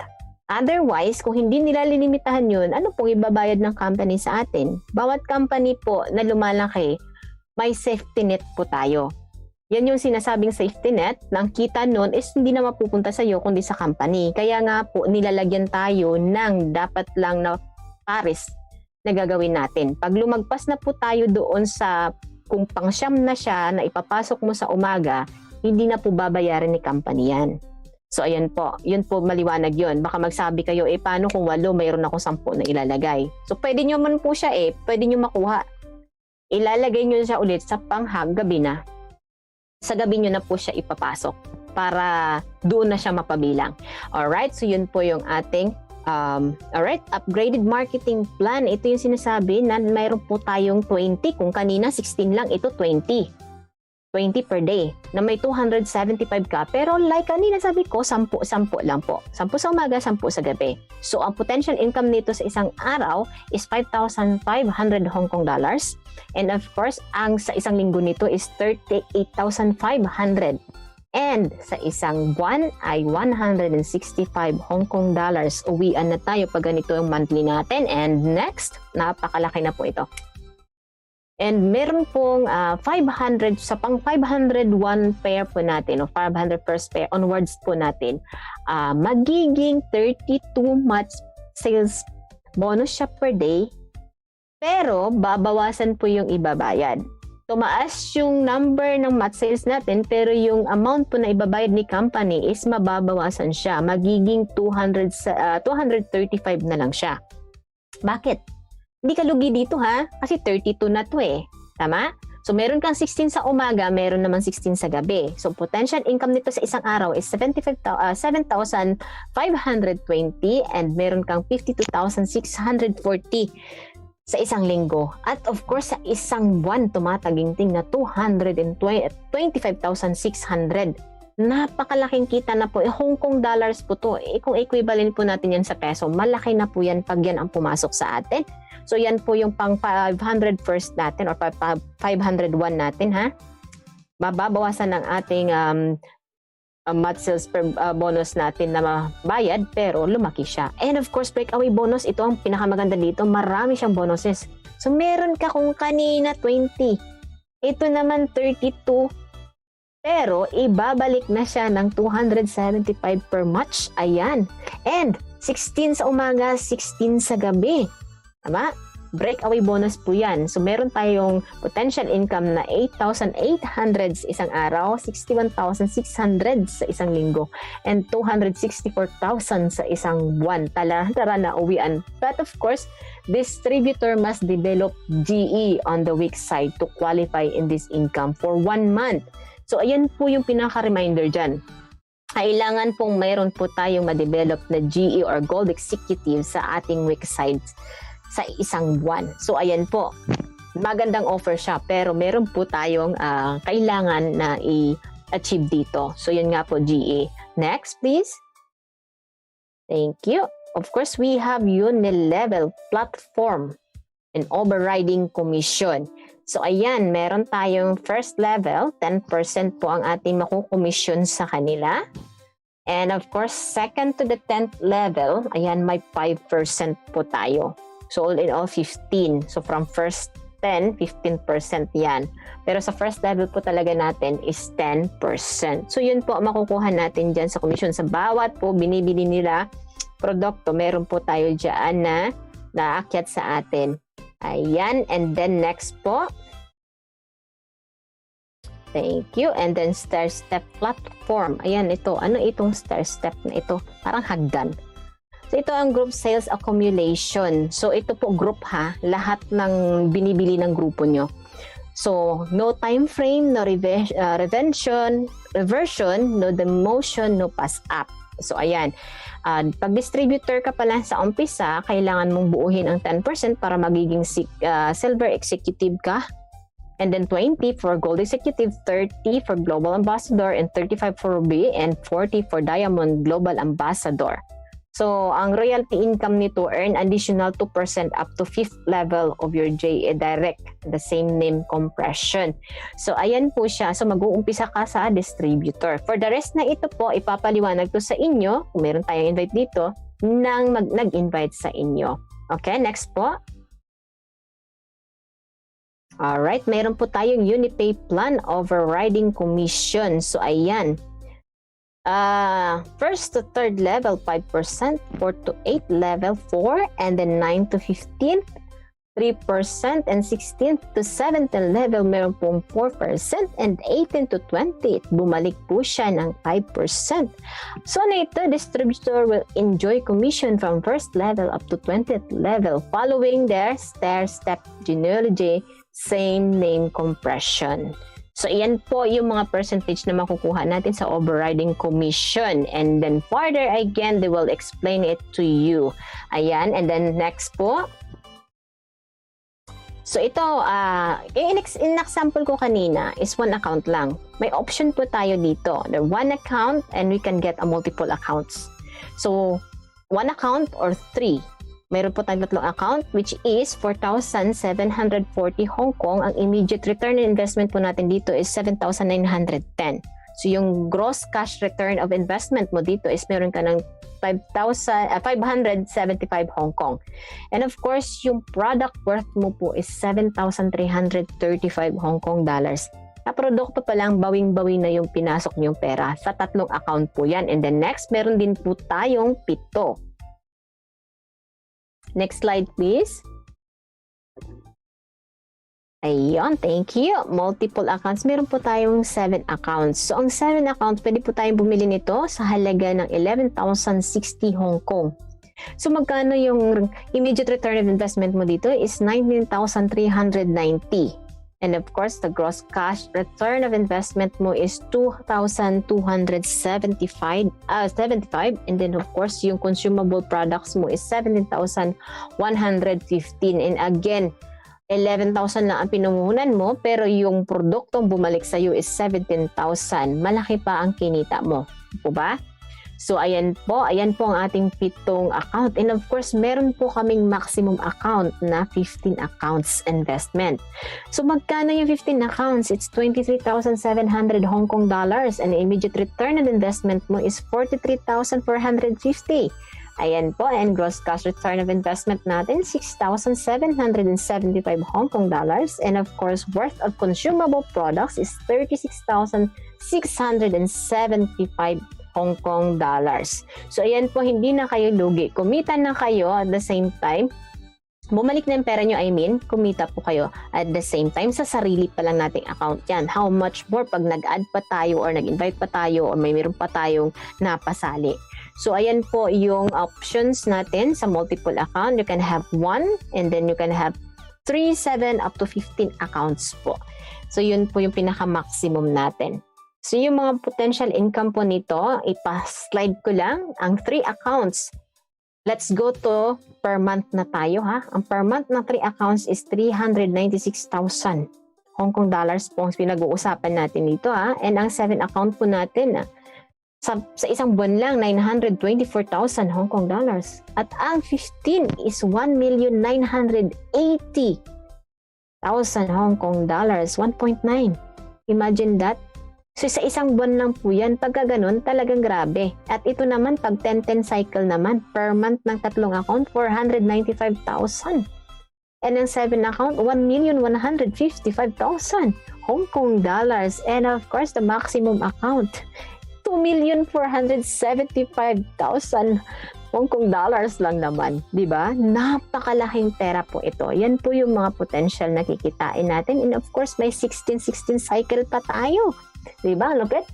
Otherwise, kung hindi nila lilimitahan yun, ano pong ibabayad ng company sa atin? Bawat company po na lumalaki, may safety net po tayo. Yan yung sinasabing safety net, na ang kita nun is hindi na mapupunta sa iyo kundi sa company. Kaya nga po nilalagyan tayo ng dapat lang na pares na gagawin natin. Pag lumagpas na po tayo doon sa kung pangsyam na siya na ipapasok mo sa umaga, hindi na po babayaran ni company yan. So ayan po, yun po maliwanag yun. Baka magsabi kayo, paano kung 8, mayroon ako 10 na ilalagay. So pwede nyo man po siya pwede nyo makuha. Ilalagay nyo siya ulit sa panghag gabi na. Sa gabi nyo na po siya ipapasok para doon na siya mapabilang. Alright, so yun po yung ating alright, upgraded marketing plan. Ito yung sinasabi na mayroon po tayong 20. Kung kanina 16 lang, ito 20. 20 per day na may 275 ka. Pero like kanina sabi ko, 10 lang po. 10 sa umaga, 10 sa gabi. So ang potential income nito sa isang araw is 5,500 Hong Kong dollars. And of course, ang sa isang linggo nito is 38,500. And sa isang buwan ay 165 Hong Kong dollars. Uwian na tayo pag ganito yung monthly natin. And next, napakalaki na po ito. And meron pong 500, sa pang 501 pair po natin, o 500 first pair onwards po natin, magiging 32 month sales bonus siya per day, pero babawasan po yung ibabayad. Tumaas yung number ng month sales natin, pero yung amount po na ibabayad ni company is mababawasan siya. Magiging 235 na lang siya. Bakit? Hindi ka lugi dito ha, kasi 32 na to Tama? So meron kang 16 sa umaga, meron naman 16 sa gabi. So potential income nito sa isang araw is 7,520 and meron kang 52,640 sa isang linggo. At of course, sa isang buwan, tumataginting na 25,600. Napakalaking kita na po. Hong Kong dollars po to. Kung equivalent po natin yan sa peso, malaki na po yan pag yan ang pumasok sa atin. So yan po yung pang 500 first natin or 501 natin ha. Mababawasan ng ating month sales per bonus natin na mabayad pero lumaki siya. And of course, breakaway bonus, ito ang pinakamaganda dito. Marami siyang bonuses. So meron ka kung kanina 20. Ito naman 32. Pero ibabalik na siya ng 275 per match. Ayan. And 16 sa umaga, 16 sa gabi. Tama? Breakaway bonus po yan. So meron tayong potential income na 8,800 sa isang araw, 61,600 sa isang linggo, and 264,000 sa isang buwan. Tara na uwian. But of course, distributor must develop GE on the weak side to qualify in this income for 1 month. So ayan po yung pinaka-reminder dyan. Kailangan pong mayroon po tayong ma-develop na GE or Gold Executive sa ating weak sides sa isang buwan. So ayan po, magandang offer siya pero meron po tayong kailangan na i-achieve dito. So yun nga po, GE. Next please. Thank you. Of course, we have Unilevel platform and overriding commission. So ayan, meron tayong first level, 10% po ang ating makukomission sa kanila. And of course, second to the 10th level, ayan, may 5% po tayo. So all in all, 15. So from first 10, 15% yan. Pero sa first level po talaga natin is 10%. So yun po ang makukuha natin dyan sa commission. Sa bawat po binibili nila produkto, meron po tayo dyan na naakyat sa atin. Ayan. And then next po. Thank you. And then Stair Step platform. Ayan, ito. Ano itong Stair Step na ito? Parang hagdan. So ito ang group sales accumulation. So ito po group ha, lahat ng binibili ng grupo nyo. So no time frame, no reversion, no demotion, no pass up. So ayan, pag distributor ka pala sa umpisa, kailangan mong buuhin ang 10% para magiging silver executive ka. And then 20 for Gold Executive, 30 for Global Ambassador, and 35 for Ruby, and 40 for Diamond Global Ambassador. So, ang royalty income nito earn additional 2% up to 5th level of your JA Direct, the same name compression. So, ayan po siya. So, mag-uumpisa ka sa distributor. For the rest na ito po, ipapaliwanag to sa inyo, kung meron tayong invite dito, nang nag-invite sa inyo. Okay, next po. Alright, meron po tayong Unipay Plan Overriding Commission. So, ayan. First to third level 5%, 4 to 8 level 4, and then 9 to 15 3%, and 16 to 17 level meron pong 4%, and 18 to 20 bumalik po siya ng 5%. So na ito, distributor will enjoy commission from first level up to 20th level following their stair-step genealogy, same name compression. So, iyan po yung mga percentage na makukuha natin sa overriding commission. And then further, again, they will explain it to you. Ayan. And then next po. So, ito, in-example ko kanina is one account lang. May option po tayo dito. The one account and we can get a multiple accounts. So, one account or 3. Mayroon po tayong tatlong account which is 4,740 Hong Kong. Ang immediate return on investment po natin dito is 7,910. So yung gross cash return of investment mo dito is meron ka ng 575 Hong Kong. And of course, yung product worth mo po is 7,335 Hong Kong dollars. Na produkto pa lang, bawing-bawi na yung pinasok niyong pera. Sa tatlong account po yan. And then next, meron din po tayong 7. Next slide, please. Ayun, thank you. Multiple accounts. Meron po tayong 7 accounts. So, ang 7 accounts, pwede po tayong bumili nito sa halaga ng 11,060 Hong Kong. So, magkano yung immediate return of investment mo dito is 19,390. And of course, the gross cash return of investment mo is 2,275. And then of course, yung consumable products mo is 17,115. And again, 11,000 lang ang pinumuhunan mo, pero yung produktong bumalik sa iyo is 17,000. Malaki pa ang kinita mo. Po ba? So, ayan po ang ating 7 account. And of course, meron po kaming maximum account na 15 accounts investment. So, magkano yung 15 accounts? It's 23,700 Hong Kong dollars and the immediate return on investment mo is 43,450. Ayan po, and gross cash return of investment natin, 6,775 Hong Kong dollars. And of course, worth of consumable products is 36,675 Hong Kong dollars. So, ayan po, hindi na kayo lugi. Kumita na kayo at the same time. Bumalik na yung pera nyo, kumita po kayo at the same time sa sarili pa lang nating account yan. How much more pag nag-add pa tayo or nag-invite pa tayo or may meron pa tayong napasali. So, ayan po yung options natin sa multiple account. You can have 1 and then you can have 3, 7, up to 15 accounts po. So, yun po yung pinaka-maximum natin. So, yung mga potential income po nito, ipa-slide ko lang ang 3 accounts. Let's go to per month na tayo, ha? Ang per month na 3 accounts is 396,000 Hong Kong dollars po ang pinag-uusapan natin dito, ha? And ang 7 account po natin, sa isang buwan lang, 924,000 Hong Kong dollars. At ang 15 is 1,980,000 Hong Kong dollars. 1.9. Imagine that. So, sa isang buwan lang po yan. Pagka ganun, talagang grabe. At ito naman, pag 10-10 cycle naman, per month ng 3 account, 495,000. And ang 7 account, 1,155,000 Hong Kong dollars. And of course, the maximum account, 2,475,000 Hong Kong dollars lang naman. Diba? Napakalaking pera po ito. Yan po yung mga potential na kikitain natin. And of course, may 16-16 cycle pa tayo. Diba? Look at,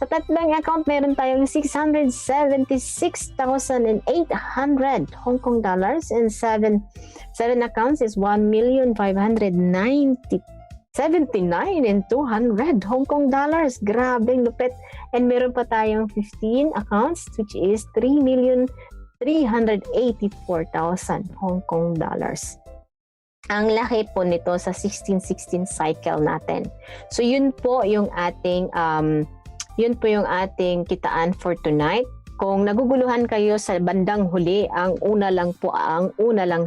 sa 3 account, meron tayong 676,800 Hong Kong dollars and 7 accounts is 1,579,200 Hong Kong dollars. Grabing lupit. And meron pa tayong 15 accounts which is 3,384,000 Hong Kong dollars. Ang laki po nito sa 16-16 cycle natin. So yun po yung ating kitaan for tonight. Kung naguguluhan kayo sa bandang huli, ang una lang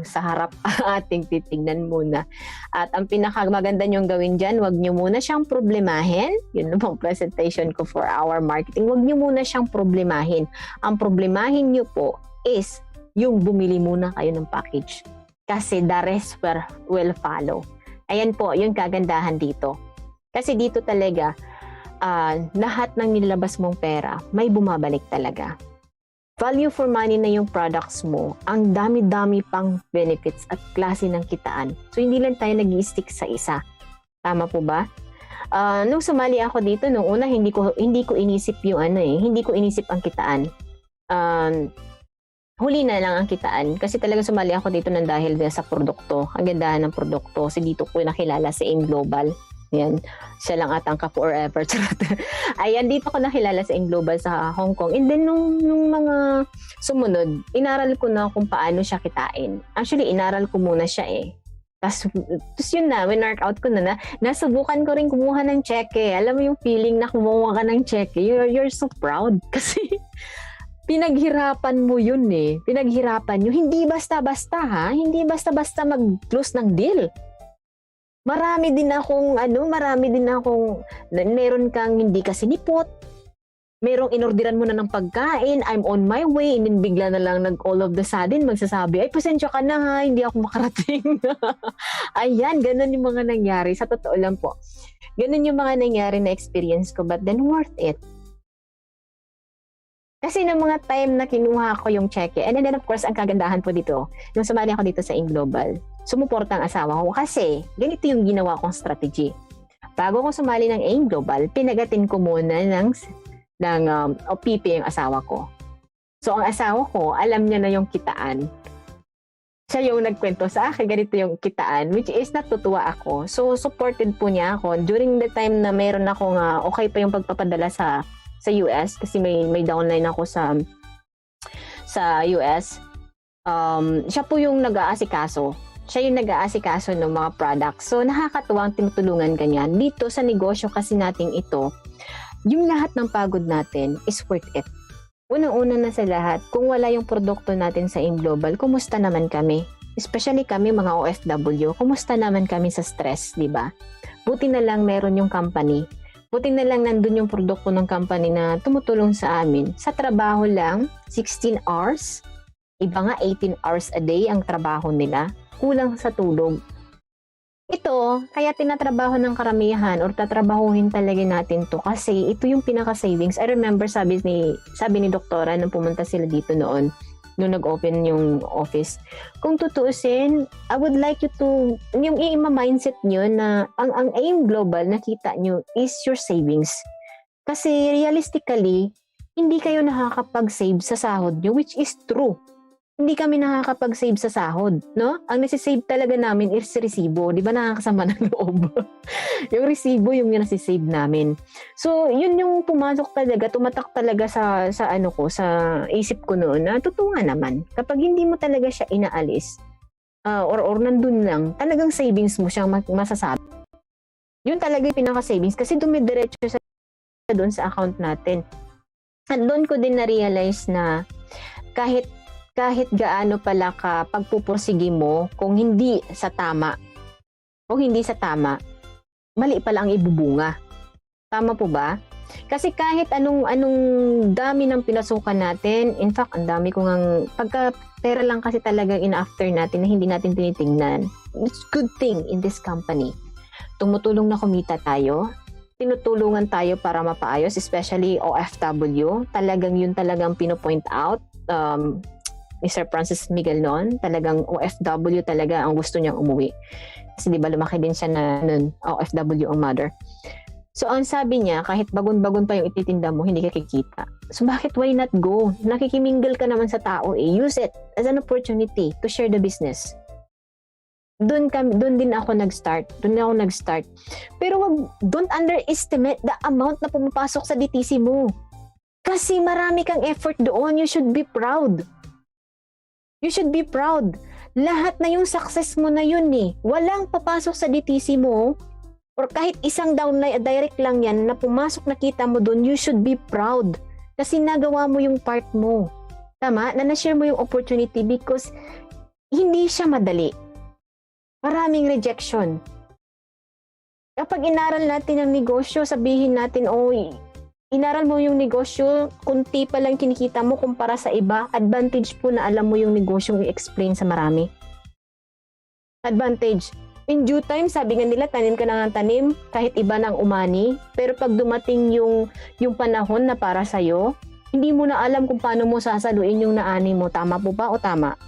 sa harap ating titignan muna. At ang pinakamaganda nyong gawin dyan, wag nyo muna siyang problemahin. Yun naman presentation ko for our marketing. Wag nyo muna siyang problemahin. Ang problemahin nyo po is yung bumili muna kayo ng package. Kasi the rest will follow. Ayan po, yung kagandahan dito. Kasi dito talaga, lahat ng nilabas mong pera, may bumabalik talaga. Value for money na yung products mo, ang dami-dami pang benefits at klase ng kitaan. So, hindi lang tayo nag-i-stick sa isa. Tama po ba? Nung sumali ako dito, nung una, hindi ko inisip yung hindi ko inisip ang kitaan. Huli na lang ang kitaan. Kasi talagang sumali ako dito ng dahil sa produkto. Ang gandahan ng produkto. Kasi dito ko nakilala si AIM Global. Yan. Siya lang atang ka forever. Ayan, dito ko nakilala sa AIM Global sa Hong Kong. And then, nung mga sumunod, inaral ko na kung paano siya kitain. Actually, inaral ko muna siya eh. Tapos yun na, winarkout ko na, nasubukan ko rin kumuha ng cheque. Alam mo yung feeling na kumuha ka ng cheque. You're so proud. Kasi pinaghirapan mo yun eh. Pinaghirapan nyo. Hindi basta-basta ha. Hindi basta-basta mag-close ng deal. Marami din akong, meron kang hindi ka sinipot, merong inorderan mo na ng pagkain, I'm on my way, and then bigla na lang all of the sudden magsasabi, ay pasensya ka na ha, hindi ako makarating. Ayan, ganun yung mga nangyari. Sa totoo lang po. Ganun yung mga nangyari na experience ko, but then worth it. Kasi ng mga time na kinuha ko yung cheque, and then of course, ang kagandahan po dito, nung sumali ako dito sa AIM Global, sumuporta ang asawa ko kasi ganito yung ginawa kong strategy. Bago ko sumali ng AIM Global, pinagatin ko muna ng OPP yung asawa ko. So ang asawa ko, alam niya na yung kitaan. Siya yung nagkwento sa akin, ganito yung kitaan, which is natutuwa ako. So supported po niya ako. During the time na meron akong okay pa yung pagpapadala sa US kasi may downline ako sa US. Siya po yung nag-aasikaso. Siya yung nag-aasikaso ng mga products. So, nakakatuwang tinutulungan ganyan. Dito sa negosyo kasi nating ito, yung lahat ng pagod natin is worth it. Unang-una na sa lahat, kung wala yung produkto natin sa AIM Global, kumusta naman kami? Especially kami mga OFW, kumusta naman kami sa stress, di ba? Buti na lang meron yung company. Buti na lang nandun yung produkto ng company na tumutulong sa amin. Sa trabaho lang, 16 hours. Iba nga 18 hours a day ang trabaho nila. Kulang sa tulog. Ito, kaya tinatrabaho ng karamihan or tatrabahuhin talaga natin to kasi ito yung pinaka-savings. I remember sabi ni doktora nung pumunta sila dito noon, nung nag-open yung office. Kung tutuusin, I would like you to, yung i-mindset nyo na ang AIM Global nakita nyo is your savings. Kasi realistically, hindi kayo nakakapag-save sa sahod nyo, which is true. Hindi kami nakakapag-save sa sahod, no? Ang nasi-save talaga namin is resibo. Di ba nakakasama ng loob? Yung resibo yung nasi-save namin. So, yun yung pumasok talaga, tumatak talaga sa isip ko noon na totoo nga naman. Kapag hindi mo talaga siya inaalis, or nandun lang, talagang savings mo siyang masasabi. Yun talaga yung pinaka-savings kasi dumidiretso sa doon sa account natin. At doon ko din na-realize na kahit gaano pala ka pagpupursige mo kung hindi sa tama, mali pala ang ibubunga. Tama po ba? Kasi kahit anong dami ng pinasukan natin, in fact, ang dami ko ngang, pagka pera lang kasi talaga in-after natin na hindi natin tinitingnan. It's good thing in this company. Tumutulong na kumita tayo, tinutulungan tayo para mapaayos, especially OFW. Talagang yun talagang pinopoint out. Mr. Francis Miguel noon, talagang OFW talaga ang gusto niyang umuwi. Kasi di ba lumaki din siya na nun, OFW ang mother. So ang sabi niya, kahit bagon-bagon pa yung ititinda mo, hindi ka kikita. So bakit why not go? Nakikimingle ka naman sa tao eh. Use it as an opportunity to share the business. Doon din ako nag-start. Pero don't underestimate the amount na pumapasok sa DTC mo. Kasi marami kang effort doon. You should be proud. You should be proud. lahat na yung success mo na yun eh. Walang papasok sa DTC mo or kahit isang downline direct lang yan na pumasok nakita mo doon, you should be proud. Kasi nagawa mo yung part mo. Tama? Na na-share mo yung opportunity because hindi siya madali. Maraming rejection. Kapag inaral natin ang negosyo, sabihin natin, inaral mo yung negosyo, kunti pa lang kinikita mo kumpara sa iba, advantage po na alam mo yung negosyo i-explain sa marami. Advantage. In due time, sabi nga nila, tanim ka na ng tanim, kahit iba nang umani, pero pag dumating yung panahon na para sa'yo, hindi mo na alam kung paano mo sasaluin yung naani mo. Tama po ba o tama?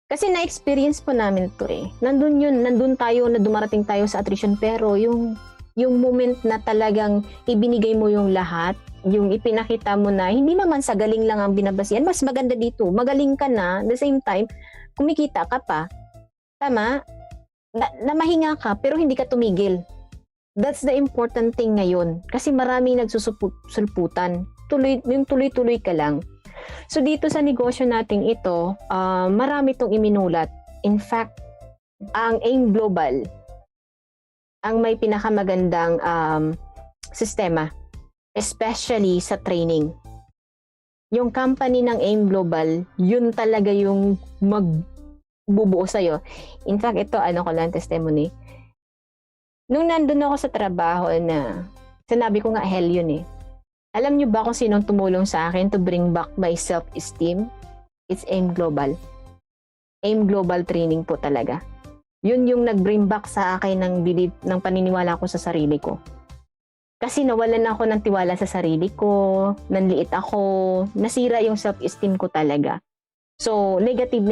Kasi na-experience po namin to eh. Nandun tayo na dumarating tayo sa attrition, pero yung moment na talagang ibinigay mo yung lahat, yung ipinakita mo na hindi naman sa galing lang ang binabasihan, mas maganda dito. Magaling ka na, at the same time, kumikita ka pa. Tama? Na mahinga ka, pero hindi ka tumigil. That's the important thing ngayon. Kasi maraming nagsusulputan. Tuloy-tuloy ka lang. So dito sa negosyo nating ito, marami itong iminulat. In fact, ang AIM Global, ang may pinakamagandang sistema, especially sa training. Yung company ng AIM Global, yun talaga yung magbubuo sa'yo. In fact, ito, ko lang testimony. Nung nandun ako sa trabaho na, sinabi ko nga, hell yun eh. Alam niyo ba kung sinong tumulong sa akin to bring back my self-esteem? It's AIM Global. AIM Global training po talaga. Yun yung nag-bring back sa akin ng paniniwala ko sa sarili ko. Kasi nawalan ako ng tiwala sa sarili ko, nanliit ako, nasira yung self-esteem ko talaga. So, negative.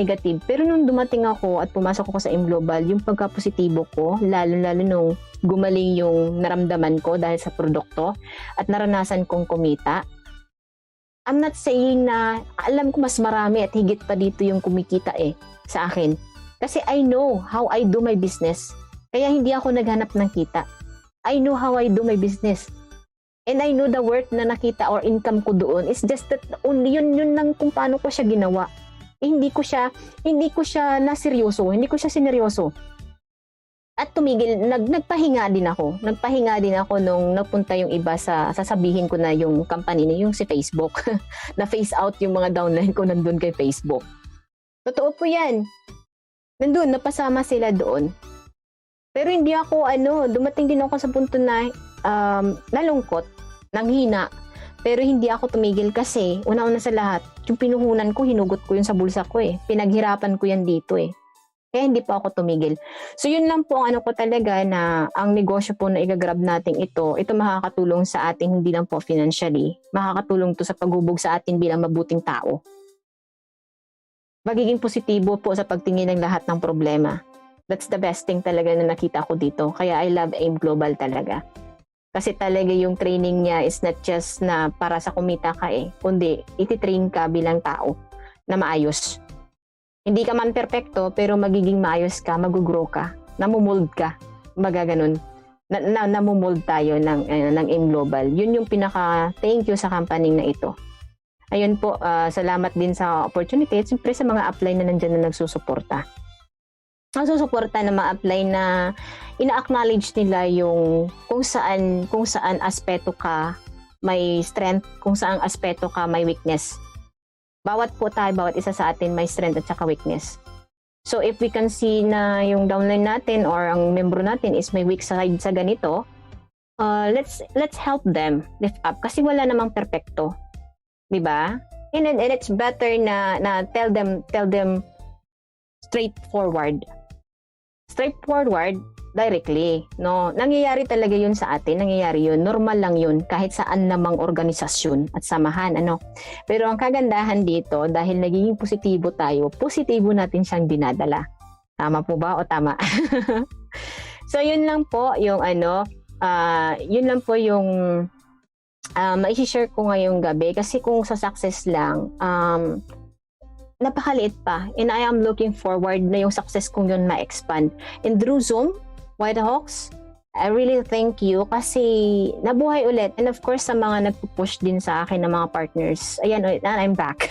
Pero nung dumating ako at pumasok ako sa AIM Global, yung pagka-positibo ko, lalo nung gumaling yung naramdaman ko dahil sa produkto at naranasan kong kumita. I'm not saying na alam ko mas marami at higit pa dito yung kumikita sa akin. Kasi I know how I do my business. Kaya hindi ako naghanap ng kita. I know how I do my business. And I know the worth na nakita or income ko doon is just that only yun lang kung paano ko siya ginawa. Hindi ko siya sineryoso at tumigil. Nagpahinga din ako nung napunta yung iba sa sasabihin ko na yung company na yung si Facebook na face out yung mga downline ko nandun kay Facebook. Totoo po yan, nandun napasama sila doon, pero hindi ako dumating din ako sa punto na nalungkot, nanghina. Pero hindi ako tumigil kasi una-una sa lahat, yung pinuhunan ko, hinugot ko yun sa bulsa ko Pinaghirapan ko yan dito Kaya hindi pa ako tumigil. So yun lang po ang ko talaga na ang negosyo po na igagrab natin ito makakatulong sa atin hindi lang po financially. Makakatulong to sa paghubog sa atin bilang mabuting tao. Magiging positibo po sa pagtingin ng lahat ng problema. That's the best thing talaga na nakita ko dito. Kaya I love AIM Global talaga. Kasi talaga yung training niya is not just na para sa kumita ka kundi ititrain ka bilang tao na maayos. Hindi ka man perfecto, pero magiging maayos ka, mag-grow ka, namumold ka, magaganon. Namumold tayo ng AIM Global. Yun yung pinaka-thank you sa company na ito. Ayun po, salamat din sa opportunity at siyempre sa mga upline na nandyan na nagsusuporta. Nagsusuporta na ma-apply na ina-acknowledge nila yung kung saan aspeto ka may strength, kung saan aspeto ka may weakness. Bawat isa sa atin may strength at saka weakness. So if we can see na yung downline natin or ang membro natin is may weak side sa ganito, let's help them lift up kasi wala namang perfecto. 'Di ba? And it's better na tell them straightforward directly, no? Nangyayari talaga yun sa atin, nangyayari yun, normal lang yun kahit saan namang organisasyon at samahan, Pero ang kagandahan dito, dahil nagiging positibo tayo, positibo natin siyang dinadala. Tama po ba o tama? So yun lang po yung mai-share ko ngayong gabi kasi kung sa success lang, napakaliit pa. And I am looking forward na yung success kong yun ma-expand. And through Zoom, Whitehawks, I really thank you kasi nabuhay ulit. And of course, sa mga nagpo-push din sa akin ng mga partners. Ayan, ulit, I'm back.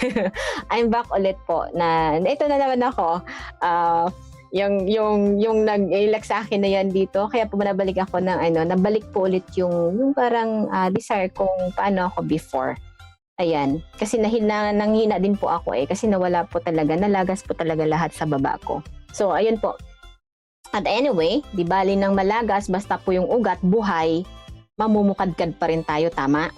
I'm back ulit po. Na ito na naman ako. Yung nag-elect sa akin na yan dito. Kaya po nabalik ako ng nabalik po ulit yung parang desire kung paano ako before. Ayan. Kasi nanghina din po ako kasi nawala po talaga, nalagas po talaga lahat sa baba ko. So, ayun po. At anyway, di bali ng malagas, basta po yung ugat, buhay, mamumukadkad pa rin tayo, tama?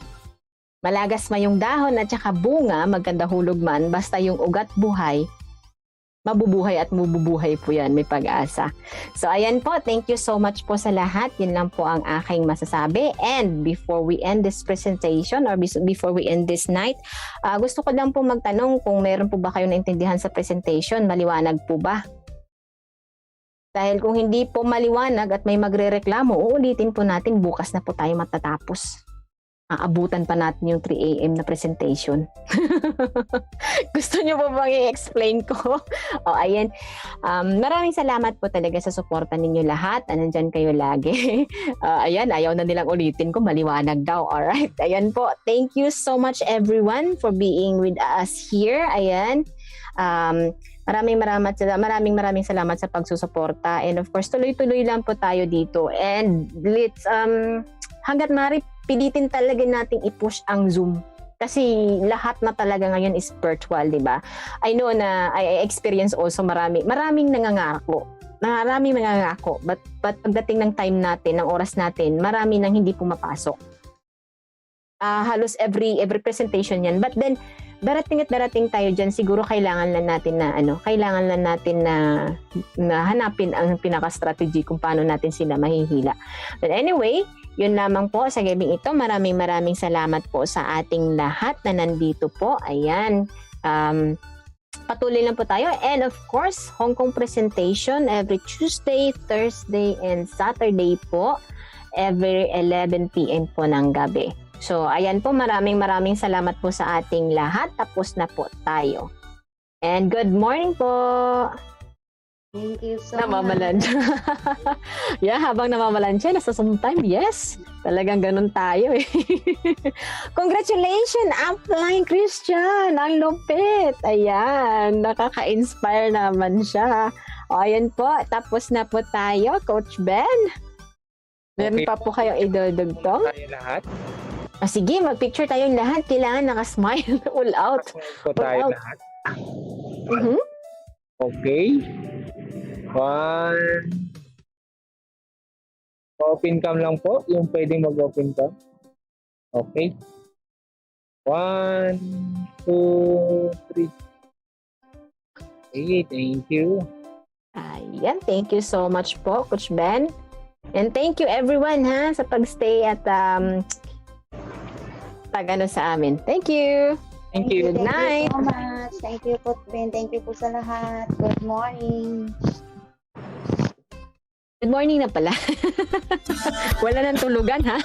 Malagas man yung dahon at saka bunga, maganda hulog man, basta yung ugat, buhay, mabubuhay at mabubuhay po yan, may pag-asa. So ayan po, thank you so much po sa lahat. Yun lang po ang aking masasabi. And before we end this presentation or before we end this night, gusto ko lang po magtanong kung meron po ba kayo naintindihan sa presentation, maliwanag po ba? Dahil kung hindi po maliwanag at may magrereklamo, uulitin po natin, bukas na po tayo matatapos. Aabutan pa natin yung 3 a.m. na presentation. Gusto niyo po bang i-explain ko? Ayan. Maraming salamat po talaga sa suporta ninyo lahat. Nandyan kayo lagi. Ayan, ayaw na nilang ulitin ko, maliwanag daw. Alright, ayan po. Thank you so much everyone for being with us here. Ayan. Maraming salamat sa pagsusuporta, and of course tuloy-tuloy lang po tayo dito, and let's hangga't maaari pilitin talaga nating i-push ang Zoom kasi lahat na talaga ngayon is virtual, di ba? I know na I experience also maraming nangangako, but pagdating ng time natin, ng oras natin, marami nang hindi pumapasok. Halos every presentation yan, but then darating tayo dyan, siguro kailangan lang natin na hanapin ang pinaka-strategy kung paano natin sila mahihila. But anyway, yun lamang po sa gabing ito. Maraming salamat po sa ating lahat na nandito po. Ayan. Patuloy lang po tayo. And of course, Hong Kong presentation every Tuesday, Thursday, and Saturday po. Every 11 p.m. po ng gabi. So, ayan po, maraming salamat po sa ating lahat. Tapos na po tayo. And good morning po! Thank you so Namamalan. much. Yeah, habang namamalan siya, nasa sometime, yes. Talagang ganun tayo eh. Congratulations, Upline Christian! Ang lupit! Ayan, nakaka-inspire naman siya. O, ayan po, tapos na po tayo, Coach Ben. Meron Okay. pa po kayong idodugtong? Tayo lahat. Sige, mag-picture tayong lahat. Kailangan nakasmile all out. Smile po tayo Wow. lahat. Mhm. Okay. 1. Open cam lang po. Yung pwedeng mag-open cam. Okay. 1, 2, 3. Okay, thank you. Ayan, thank you so much po, Coach Ben. And thank you everyone sa pagstay at sa amin. Thank you. Thank you. Good night. Thank you so much. Thank you po, Ben. Thank you po sa lahat. Good morning. Good morning na pala. Wala nang tulugan ha.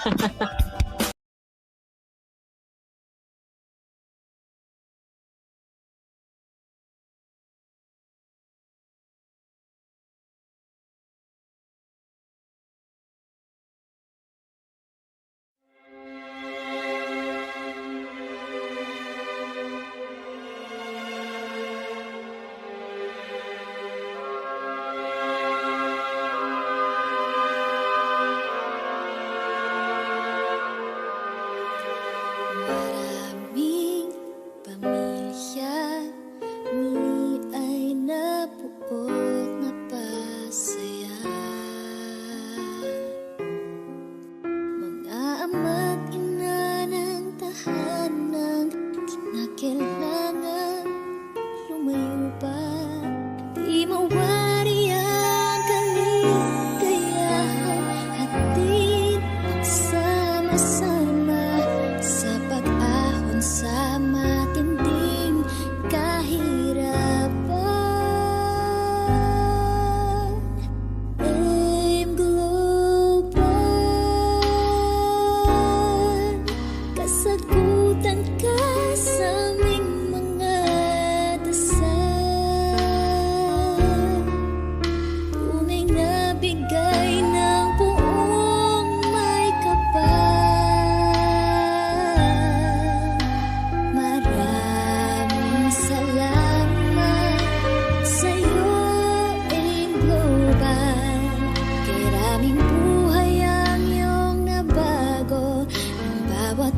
bawat